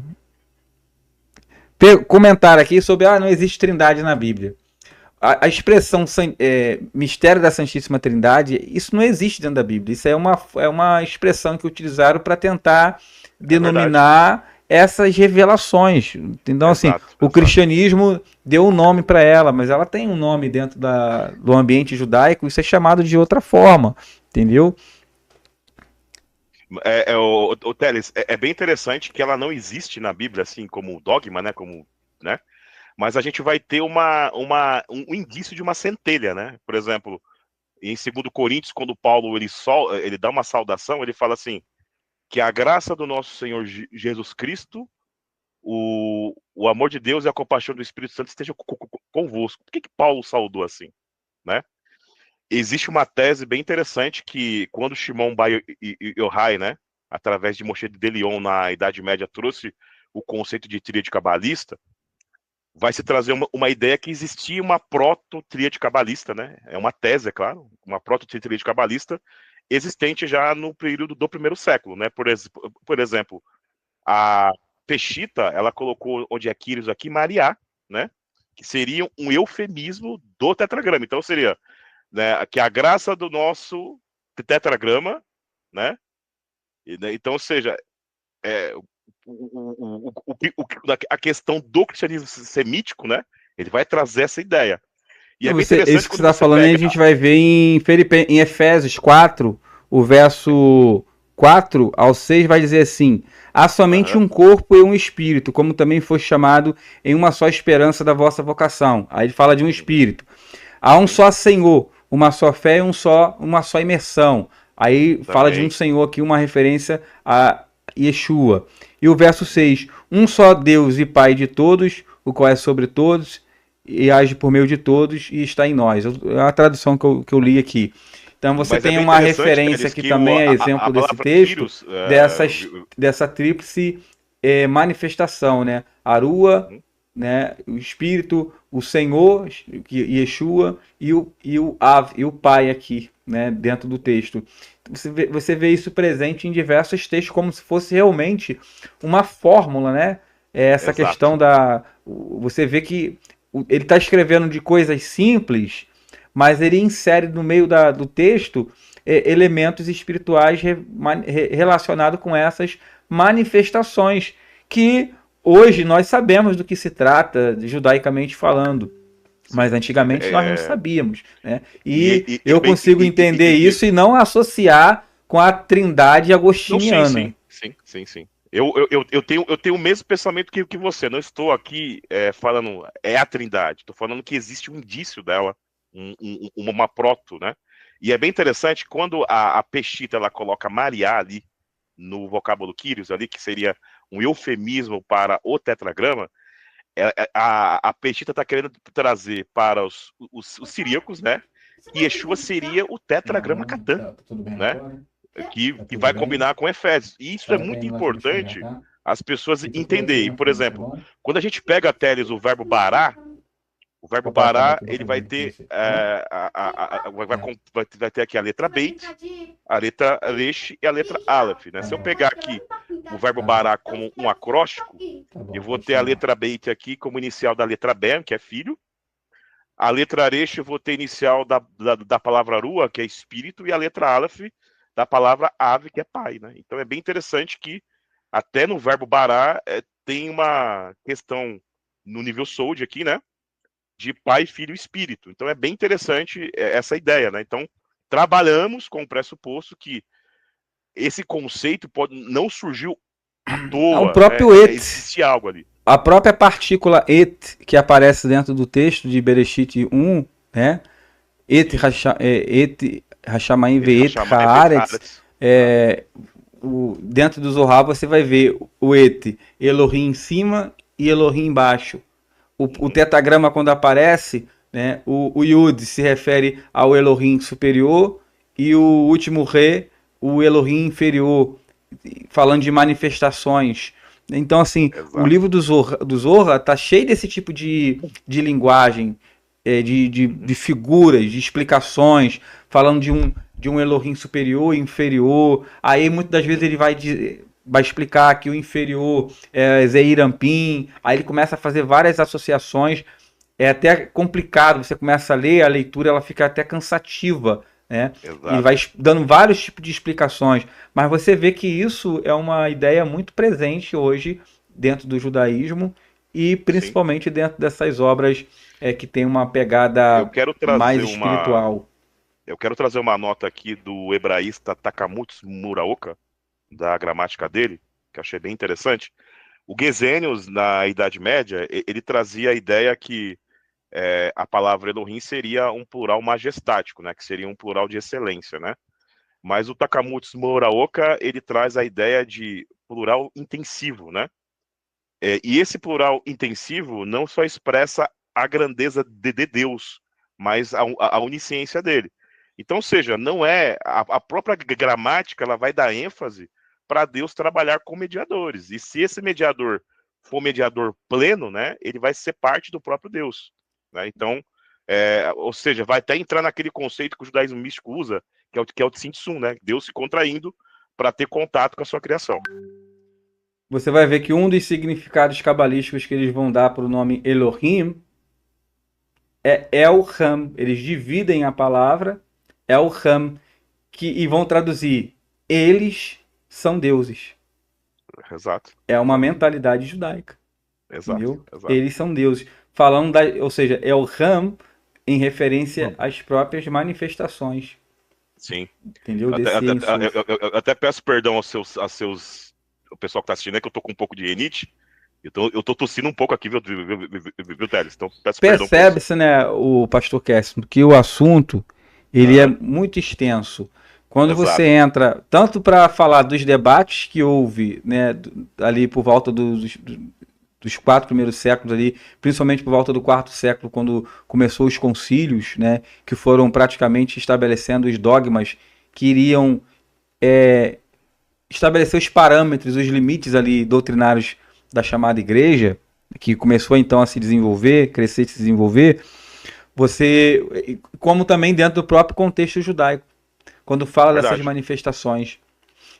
Comentário aqui sobre não existe trindade na Bíblia. A expressão mistério da Santíssima Trindade, isso não existe dentro da Bíblia. Isso é uma expressão que utilizaram para tentar denominar essas revelações. Então, assim, o cristianismo deu um nome para ela, mas ela tem um nome dentro do ambiente judaico, isso é chamado de outra forma, entendeu? O Teles, é bem interessante que ela não existe na Bíblia, assim, como dogma, né? Né? Mas a gente vai ter um indício de uma centelha, né? Por exemplo, em 2 Coríntios, quando Paulo ele dá uma saudação, ele fala assim, que a graça do nosso Senhor Jesus Cristo, o amor de Deus e a compaixão do Espírito Santo estejam convosco. Por que Paulo saudou assim, né? Existe uma tese bem interessante que quando Shimon Bar Yochai, né, através de Moshe de Leon na Idade Média trouxe o conceito de tríade cabalista, vai se trazer uma ideia que existia uma proto-tríade cabalista, né? É uma tese, é claro, uma proto-tríade cabalista existente já no período do primeiro século, né? Por exemplo, a Peshita, ela colocou onde é Quírios aqui, Mariá, né? Que seria um eufemismo do tetragrama. Então seria, né, que a graça do nosso tetragrama, né? Então, ou seja, a questão do cristianismo semítico, né? Ele vai trazer essa ideia. E é bem interessante isso que você está falando aí, a gente vai ver em Efésios 4, o verso 4 ao 6 vai dizer assim: há somente um corpo e um espírito, como também foi chamado em uma só esperança da vossa vocação. Aí ele fala de um espírito. Há um só Senhor, uma só fé e uma só imersão. Aí fala de um Senhor aqui, uma referência a Yeshua. E o verso 6, um só Deus e Pai de todos, o qual é sobre todos e age por meio de todos e está em nós. É a tradução que eu li aqui. Então você tem uma referência aqui também, a exemplo desse texto, dessa tríplice manifestação, né? Arua, né? O Espírito, o Senhor, Yeshua, e o Av, e o Pai aqui, né? Dentro do texto. Você vê isso presente em diversos textos, como se fosse realmente uma fórmula, né? Essa questão você vê que ele está escrevendo de coisas simples, mas ele insere no meio do texto elementos espirituais relacionados com essas manifestações que hoje nós sabemos do que se trata, judaicamente falando. Mas antigamente nós não sabíamos, né? E eu consigo entender isso e não associar com a trindade agostiniana. Sim. Eu tenho o mesmo pensamento que você. Não estou aqui falando é a Trindade. Estou falando que existe um indício dela, uma proto, né? E é bem interessante quando a Peshita ela coloca Mariá ali no vocábulo Kyrios ali, que seria um eufemismo para o tetragrama. A Peshita está querendo trazer para os siríacos, né? Que Yeshua seria o tetragrama Não, Catan, tá tudo bem né? agora? que, Tá que tudo vai bem? combinar com Efésios. E isso é Espera aí, muito não vai me chegar, importante tá? as pessoas Fica por aqui entenderem. na Por frente, tá exemplo, bom? quando a gente pega, Teles, o verbo Vou parar bará, aqui, vou ele fazer vai aqui pra ter, você, tá bom? É, vai ter aqui a letra Beit, a letra Resh e a letra Aleph, né? tá Se eu bom, pegar aqui o verbo tá bom, bará como um acróstico, tá bom, eu vou pode ter a chamar. letra Beit aqui como inicial da letra Ben, que é filho. A letra Resh eu vou ter inicial da palavra Rua, que é espírito, e a letra Aleph da palavra Ave, que é pai, né? Então é bem interessante que até no verbo bará tem uma questão no nível Sold aqui, né? De pai, filho e espírito. Então é bem interessante essa ideia, né? Então trabalhamos com o pressuposto que esse conceito não surgiu à Ah, o toa, né? próprio et, Existe algo ali. a própria partícula et que aparece dentro do texto de Bereshit 1, né? Et, Sim. et Hashamayim Ele ve'et chama haaretz, Haaretz. é, dentro do Zohar você vai ver o et, Elohim em cima e Elohim embaixo. O Uhum. tetagrama, quando aparece, né, o Yud se refere ao Elohim superior e o último Re, o Elohim inferior, falando de manifestações. Então, assim, o Exato. livro do Zohar está cheio desse tipo de linguagem, de Uhum. figuras, de explicações, falando de um Elohim superior e inferior. Aí, muitas das vezes, ele vai explicar que o inferior é Zeir Ampim, aí ele começa a fazer várias associações, é até complicado, você começa a ler, a leitura ela fica até cansativa, né? Ele vai Exato. dando vários tipos de explicações, mas você vê que isso é uma ideia muito presente hoje dentro do judaísmo e Sim. principalmente dentro dessas obras que tem uma Eu pegada quero mais trazer uma, espiritual. eu quero trazer uma nota aqui do hebraísta Takamutsu Muraoka, da gramática dele, que eu achei bem interessante. O Gesenius, na Idade Média, ele trazia a ideia que a palavra Elohim seria um plural majestático, né? Que seria um plural de excelência, né? Mas o Takamutsu Muraoka, ele traz a ideia de plural intensivo, né? E esse plural intensivo não só expressa a grandeza de Deus, mas a onisciência dele. Então, ou seja, não é a própria gramática, ela vai dar ênfase para Deus trabalhar com mediadores. E se esse mediador for mediador pleno, né, ele vai ser parte do próprio Deus, né? Então, ou seja, vai até entrar naquele conceito que o judaísmo místico usa, que é o Tsimtsum, né? Deus se contraindo para ter contato com a sua criação. Você vai ver que um dos significados cabalísticos que eles vão dar para o nome Elohim é El-Ham. Eles dividem a palavra El-Ham e vão traduzir eles são deuses. Exato, É uma mentalidade judaica, exato, entendeu? exato. Eles são deuses. Falando ou seja, é o Ram em referência às próprias manifestações, Sim. entendeu? Até, Desse até, Ein Sof. eu até peço perdão o pessoal que tá assistindo, é que eu tô com um pouco de rinite. Eu tô tossindo um pouco aqui, viu, Teles? Então peço perdão por isso. Percebe-se, né, o pastor Kessler, que o assunto ele é Aham, muito extenso. Quando você exato. entra, tanto para falar dos debates que houve, né, ali por volta dos 4 primeiros séculos ali, principalmente por volta do quarto século, quando começou os concílios, né, que foram praticamente estabelecendo os dogmas que iriam estabelecer os parâmetros, os limites ali doutrinários da chamada igreja, que começou então a se desenvolver, crescer e se desenvolver, como também dentro do próprio contexto judaico, quando fala dessas Verdade, manifestações.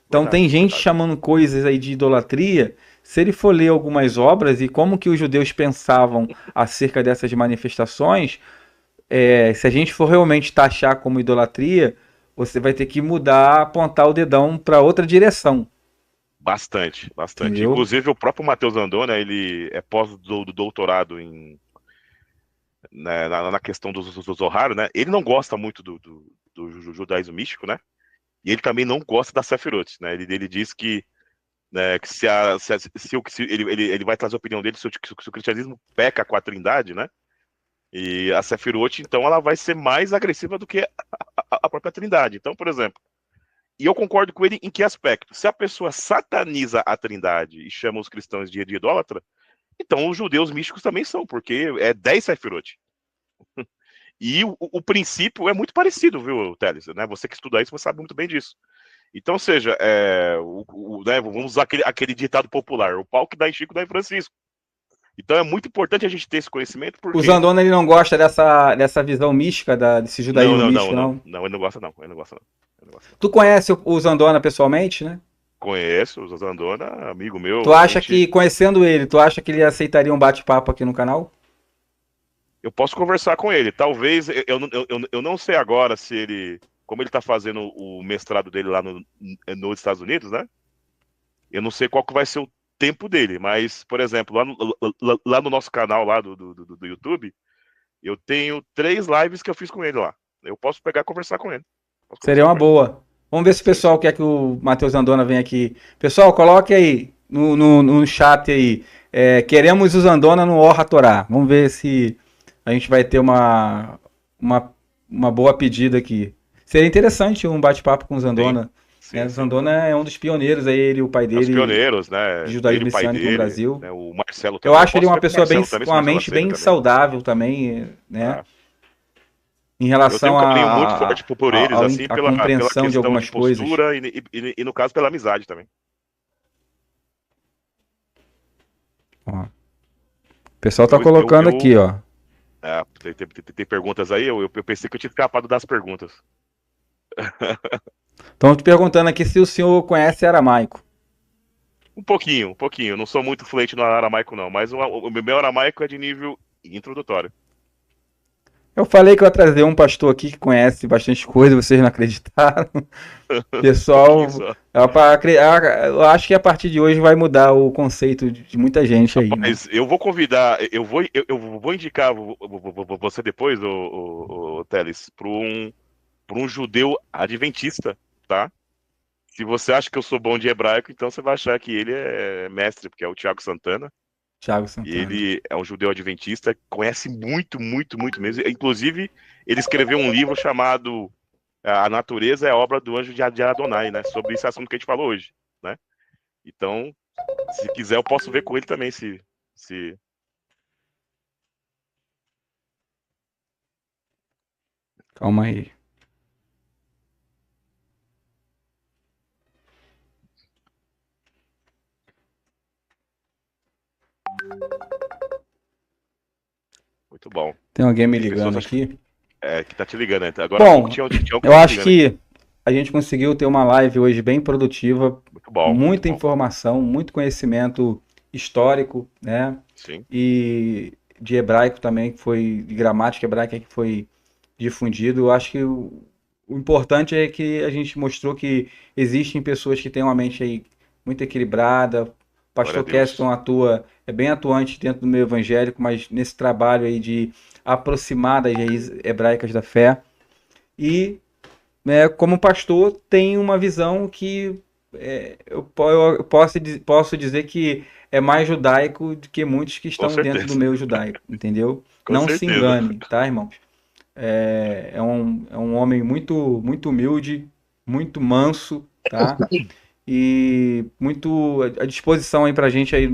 Então tem verdade, gente verdade. chamando coisas aí de idolatria. Se ele for ler algumas obras e como que os judeus pensavam acerca dessas manifestações, se a gente for realmente taxar como idolatria, você vai ter que mudar, apontar o dedão para outra direção, Bastante, bastante. entendeu? Inclusive o próprio Matheus Andona, ele é pós-doutorado na questão do Zohar, né? Ele não gosta muito do judaísmo místico, né? E ele também não gosta da Sefirot, né? Ele diz que né, que ele vai trazer a opinião dele se o cristianismo peca com a Trindade, né? E a Sefirot, então, ela vai ser mais agressiva do que a própria Trindade. Então, por exemplo, e eu concordo com ele em que aspecto? Se a pessoa sataniza a Trindade e chama os cristãos de idólatra, então os judeus místicos também são, porque é 10 Sefirot. E o princípio é muito parecido, viu, Teles? Né? Você que estuda isso, você sabe muito bem disso. Então, ou seja, né, vamos usar aquele ditado popular: o pau que dá em Chico dá em Francisco. Então é muito importante a gente ter esse conhecimento, porque... O Zandona, ele não gosta dessa visão mística, desse judaísmo místico, não? Não, ele não gosta não. Ele não gosta, não. Tu conhece o Zandona pessoalmente, né? Conheço o Zandona, amigo meu. Tu acha que, conhecendo ele, tu acha que ele aceitaria um bate-papo aqui no canal? Eu posso conversar com ele. Talvez, eu não sei agora se ele... Como ele tá fazendo o mestrado dele lá nos Estados Unidos, né? Eu não sei qual que vai ser o tempo dele, mas, por exemplo, lá no nosso canal lá do YouTube, eu tenho 3 lives que eu fiz com ele lá. Eu posso pegar e conversar com ele. Seria uma boa. Vamos ver se o pessoal quer que o Matheus Zandona venha aqui. Pessoal, coloque aí no chat aí. Queremos o Zandona no Orra Torá. Vamos ver se a gente vai ter uma boa pedida aqui. Seria interessante um bate-papo com o Zandona. Sim. O Zandona é um dos pioneiros aí, ele e o pai dele. Os pioneiros, né? De judaísmo messiânico no Brasil. Né? O Marcelo também. Eu acho ele uma pessoa com uma mente bem saudável também, né? Em relação eu tenho um carinho muito forte por eles, assim, pela compreensão de algumas coisas. E no caso, pela amizade também. Ó. O pessoal tá colocando aqui, ó. Tem perguntas aí? Eu pensei que eu tinha escapado das perguntas. Estão te perguntando aqui se o senhor conhece aramaico. Um pouquinho. Não sou muito fluente no aramaico, não. Mas o meu aramaico é de nível introdutório. Eu falei que eu ia trazer um pastor aqui que conhece bastante coisa, vocês não acreditaram. Pessoal, eu acho que a partir de hoje vai mudar o conceito de muita gente aí. Mas né? Eu vou convidar, eu vou indicar você depois, o Teles, para um judeu adventista, tá? Se você acha que eu sou bom de hebraico, então você vai achar que ele é mestre, porque é o Thiago Santana. E ele é um judeu adventista, conhece muito mesmo. Inclusive, ele escreveu um livro chamado A Natureza é a Obra do Anjo de Adonai, né? Sobre esse assunto que a gente falou hoje, né? Então, se quiser, eu posso ver com ele também, se... Calma aí. Muito bom. Tem alguém me ligando aqui? Que tá te ligando, né? Agora, bom, eu acho que a gente conseguiu ter uma live hoje bem produtiva. Muito bom. Muita informação, muito conhecimento histórico, né? Sim. E de hebraico também, de gramática hebraica que foi difundido. Eu acho que o importante é que a gente mostrou que existem pessoas que têm uma mente aí muito equilibrada. O pastor Keston é bem atuante dentro do meio evangélico, mas nesse trabalho aí de aproximar das raízes hebraicas da fé. E, como pastor, tem uma visão que eu posso dizer que é mais judaico do que muitos que estão dentro do meio judaico, entendeu? Não se engane, tá, irmãos? É um homem muito humilde, muito manso, tá? E muito à disposição aí pra gente aí,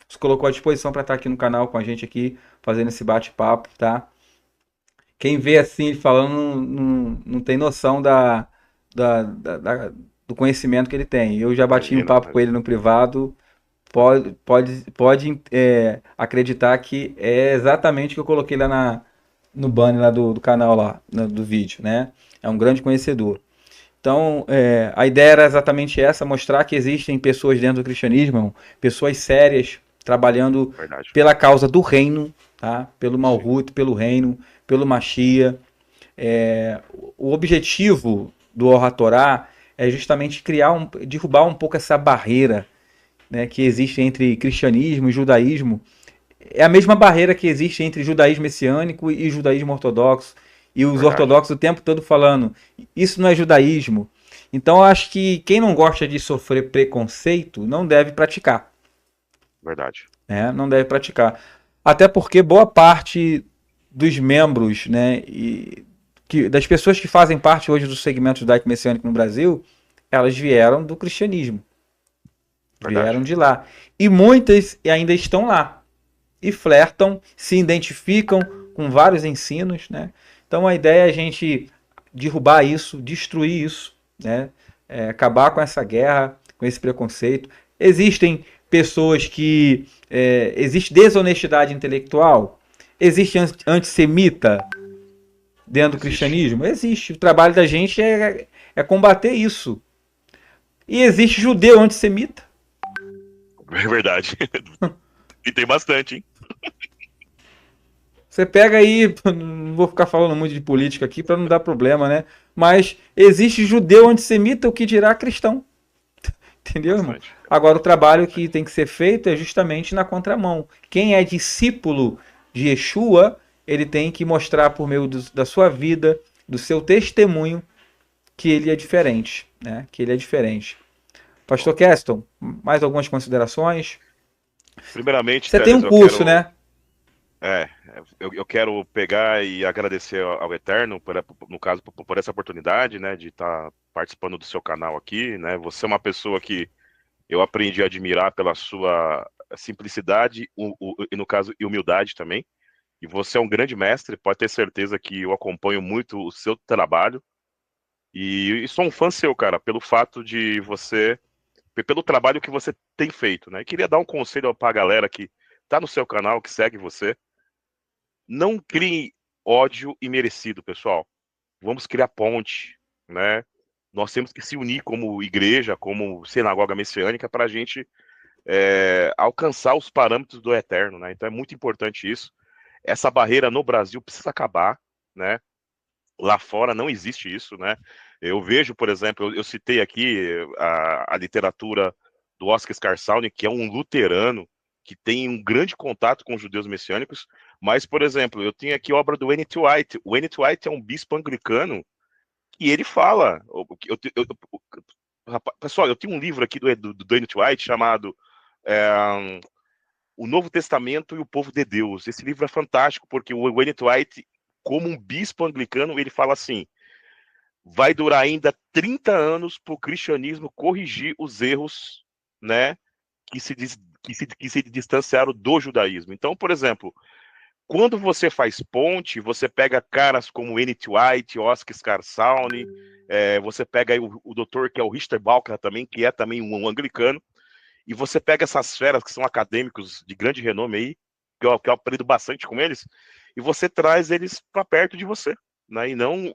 se colocou à disposição para estar aqui no canal com a gente aqui, fazendo esse bate-papo, tá? Quem vê assim falando não tem noção do conhecimento que ele tem. Eu já bati um papo com ele no privado, pode acreditar que é exatamente o que eu coloquei lá no banner lá do canal lá, do vídeo, né? É um grande conhecedor. Então, a ideia era exatamente essa, mostrar que existem pessoas dentro do cristianismo, pessoas sérias, trabalhando pela causa do reino, tá? Pelo Malhut, pelo reino, pelo Machia. O objetivo do Orra Torá é justamente derrubar um pouco essa barreira, né, que existe entre cristianismo e judaísmo. É a mesma barreira que existe entre judaísmo messiânico e judaísmo ortodoxo. E os ortodoxos o tempo todo falando, isso não é judaísmo, Então eu acho que quem não gosta de sofrer preconceito não deve praticar, Verdade. né? Não deve praticar. Até porque boa parte dos membros, né, das pessoas que fazem parte hoje do segmento judaico messiânico no Brasil, elas vieram do cristianismo, Verdade. vieram de lá. E muitas ainda estão lá e flertam, se identificam com vários ensinos, né? Então a ideia é a gente derrubar isso, destruir isso, né? Acabar com essa guerra, com esse preconceito. Existem pessoas que existe desonestidade intelectual, existe antissemita dentro do Existe. cristianismo, existe. O trabalho da gente é combater isso. E existe judeu antissemita. É verdade. E tem bastante, hein? Você pega aí, não vou ficar falando muito de política aqui para não dar problema, né? Mas existe judeu antissemita, o que dirá cristão. Entendeu, irmão? Bastante. Agora, o trabalho que tem que ser feito é justamente na contramão. Quem é discípulo de Yeshua, ele tem que mostrar por meio da sua vida, do seu testemunho, que ele é diferente, né? Que ele é diferente. Pastor Keston, mais algumas considerações? Primeiramente, Você tem um Teles, eu curso, quero. né? É, eu quero pegar e agradecer ao Eterno, no caso, por essa oportunidade, né, de estar participando do seu canal aqui, né? Você é uma pessoa que eu aprendi a admirar pela sua simplicidade e, no caso, e humildade também. E você é um grande mestre, pode ter certeza que eu acompanho muito o seu trabalho. E sou um fã seu, cara, pelo fato de você, pelo trabalho que você tem feito, né? E queria dar um conselho pra galera que tá no seu canal, que segue você. Não crie ódio imerecido, pessoal. Vamos criar ponte, né? Nós temos que se unir como igreja, como sinagoga messiânica, para a gente alcançar os parâmetros do eterno, né? Então é muito importante isso. Essa barreira no Brasil precisa acabar, né? Lá fora não existe isso, né? Eu vejo, por exemplo, eu citei aqui a literatura do Oscar Scarsauni, que é um luterano, que tem um grande contato com os judeus messiânicos, mas, por exemplo, eu tenho aqui a obra do N.T. White. O N.T. White é um bispo anglicano e ele fala... pessoal, eu tenho um livro aqui do N.T. White chamado O Novo Testamento e o Povo de Deus. Esse livro é fantástico, porque o N.T. White, como um bispo anglicano, ele fala assim: vai durar ainda 30 anos para o cristianismo corrigir os erros, né, que se distanciaram do judaísmo. Então, por exemplo, quando você faz ponte, você pega caras como N.T. White, Oscar Scarsauni, você pega aí o doutor que é o Richter Balker também, que é também um anglicano, e você pega essas feras que são acadêmicos de grande renome aí, que eu aprendo bastante com eles, e você traz eles para perto de você, né, e não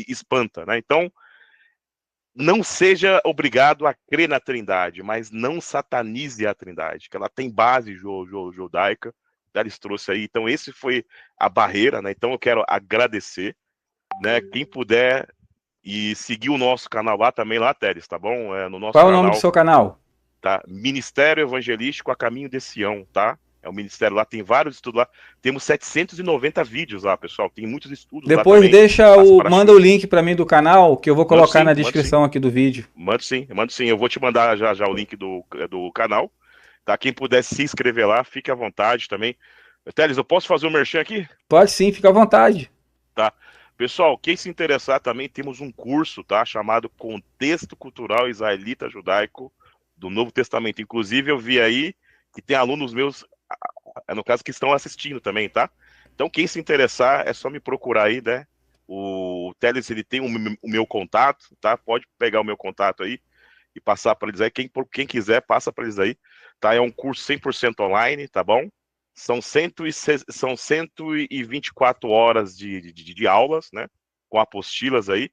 espanta, né? Então, não seja obrigado a crer na Trindade, mas não satanize a Trindade, que ela tem base judaica, eles trouxe aí. Então, esse foi a barreira, né? Então, eu quero agradecer, né? Quem puder e seguir o nosso canal lá também, lá, Teres, tá bom? No nosso Qual é o nome do canal, seu canal? tá? Ministério Evangelístico a Caminho de Sião, tá? É o ministério lá, tem vários estudos lá. Temos 790 vídeos lá, pessoal. Tem muitos estudos lá Depois também. manda o link para mim do canal, que eu vou Mando colocar sim, na mando sim. descrição aqui do vídeo. Mando sim, mando sim. Eu vou te mandar já o link do canal. Tá? Quem puder se inscrever lá, fique à vontade também. Teles, eu posso fazer um merchan aqui? Pode sim, fica à vontade. Tá. Pessoal, quem se interessar também, temos um curso, tá? Chamado Contexto Cultural Israelita Judaico do Novo Testamento. Inclusive, eu vi aí que tem alunos meus, no caso, que estão assistindo também, tá? Então, quem se interessar, é só me procurar aí, né? O Teles, ele tem o meu contato, tá? Pode pegar o meu contato aí e passar para eles aí. Quem quiser, passa para eles aí, tá? É um curso 100% online, tá bom? São 124 horas de aulas, né? Com apostilas aí.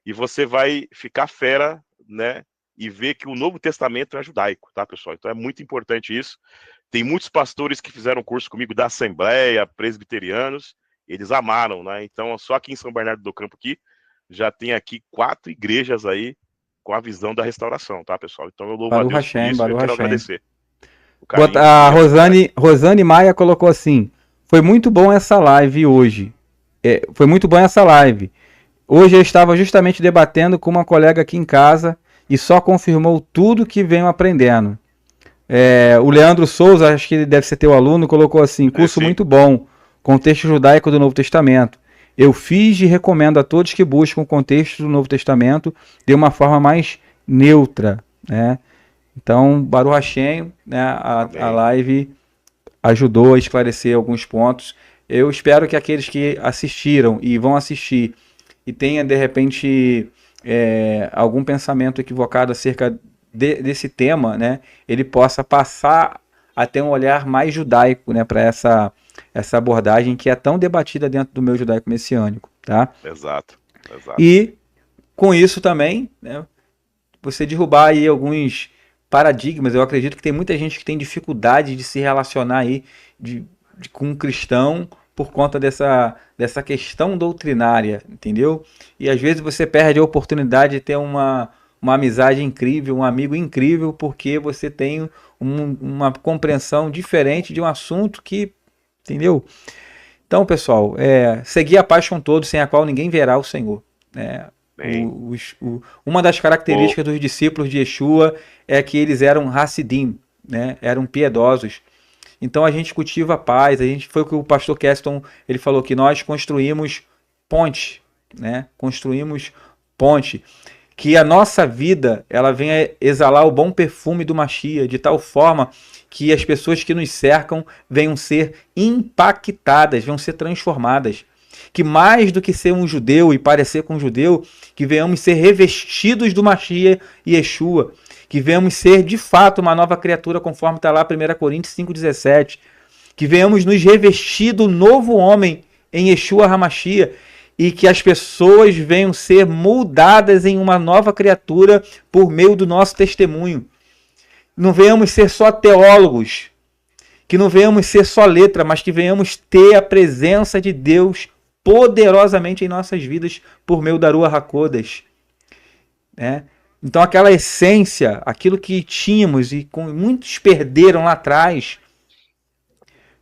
E você vai ficar fera, né? E ver que o Novo Testamento é judaico, tá, pessoal? Então é muito importante isso. Tem muitos pastores que fizeram curso comigo da Assembleia, presbiterianos, eles amaram, né? Então, só aqui em São Bernardo do Campo aqui, já tem aqui 4 igrejas aí com a visão da restauração, tá, pessoal? Então eu louvo a Baruch Deus por Hashem, isso e eu Baruch quero Hashem. agradecer o carinho A e a oportunidade. Rosane Maia colocou assim: foi muito bom essa live hoje. Foi muito bom essa live. Hoje eu estava justamente debatendo com uma colega aqui em casa e só confirmou tudo que venho aprendendo. O Leandro Souza, acho que ele deve ser teu aluno, colocou assim: curso Sim. muito bom, contexto judaico do Novo Testamento. Eu fiz e recomendo a todos que buscam o contexto do Novo Testamento de uma forma mais neutra, né? Então, Baruch Hashem, né, a Amém. live ajudou a esclarecer alguns pontos. Eu espero que aqueles que assistiram e vão assistir e tenha de repente algum pensamento equivocado acerca desse tema, né, ele possa passar a ter um olhar mais judaico, né, para essa abordagem que é tão debatida dentro do meu judaico messiânico, tá? Exato. Exato. E com isso também, né, você derrubar aí alguns paradigmas. Eu acredito que tem muita gente que tem dificuldade de se relacionar aí com um cristão por conta dessa questão doutrinária, entendeu? E às vezes você perde a oportunidade de ter uma amizade incrível, um amigo incrível, porque você tem uma compreensão diferente de um assunto que, entendeu? Então, pessoal, seguir a paz com todos, sem a qual ninguém verá o Senhor. Né? Bem. Uma das O, características dos discípulos de Yeshua é que eles eram Hassidim, né? Eram piedosos. Então a gente cultiva a paz. Foi o que o pastor Keston ele falou, que nós construímos ponte, né? Construímos ponte, que a nossa vida ela venha exalar o bom perfume do Mashiach, de tal forma que as pessoas que nos cercam venham ser impactadas, venham ser transformadas. Que mais do que ser um judeu e parecer com um judeu, que venhamos ser revestidos do Mashiach e Yeshua, que venhamos ser de fato uma nova criatura, conforme está lá 1 Coríntios 5,17, que venhamos nos revestir do novo homem em Yeshua HaMashiach, e que as pessoas venham ser moldadas em uma nova criatura por meio do nosso testemunho. Não venhamos ser só teólogos, que não venhamos ser só letra, mas que venhamos ter a presença de Deus poderosamente em nossas vidas por meio da Ruach HaKodesh. Né? Então aquela essência, aquilo que tínhamos e muitos perderam lá atrás,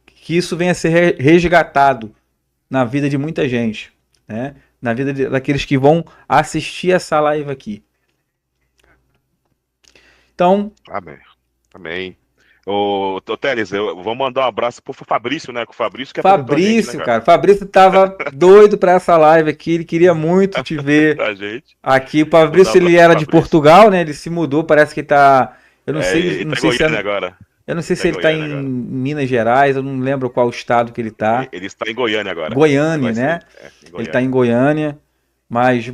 que isso venha a ser resgatado na vida de muita gente, né? Na vida daqueles que vão assistir essa live aqui. Então, amém. Amém. Ô, Teles, eu vou mandar um abraço pro Fabrício, né? Que o Fabrício que apresentou a gente, né, Fabrício, cara? cara, Fabrício tava doido para essa live aqui, ele queria muito te ver A gente. aqui. O Mandar um Fabrício ele abraço pro era de Fabrício. Portugal, né? Ele se mudou, parece que tá, eu não sei, Ele não tá em sei se Goiânia agora. eu não sei Ele tá se em ele tá Goiânia em agora. Minas Gerais, eu não lembro qual estado que ele tá. Ele está em Goiânia agora. Goiânia, Vai né? ser, em Ele tá em Goiânia. Goiânia, mas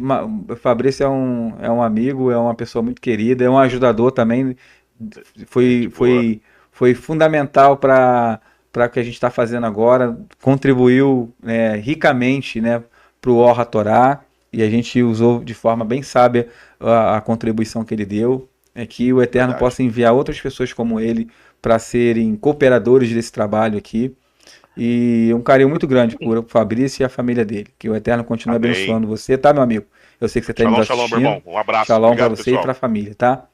o Fabrício é um amigo, é uma pessoa muito querida, é um ajudador também. Gente Foi, boa. foi, foi fundamental para o que a gente está fazendo agora, contribuiu ricamente, né, para o Or Torá, e a gente usou de forma bem sábia a contribuição que ele deu. É que o Eterno Verdade. possa enviar outras pessoas como ele para serem cooperadores desse trabalho aqui. E um carinho muito grande por o Fabrício e a família dele. Que o Eterno continue Amém. abençoando você, tá, meu amigo? Eu sei que você está nos Shalom, shalom, meu assistindo. irmão. Um abraço. Shalom para Obrigado, você e para pessoal. a família, tá?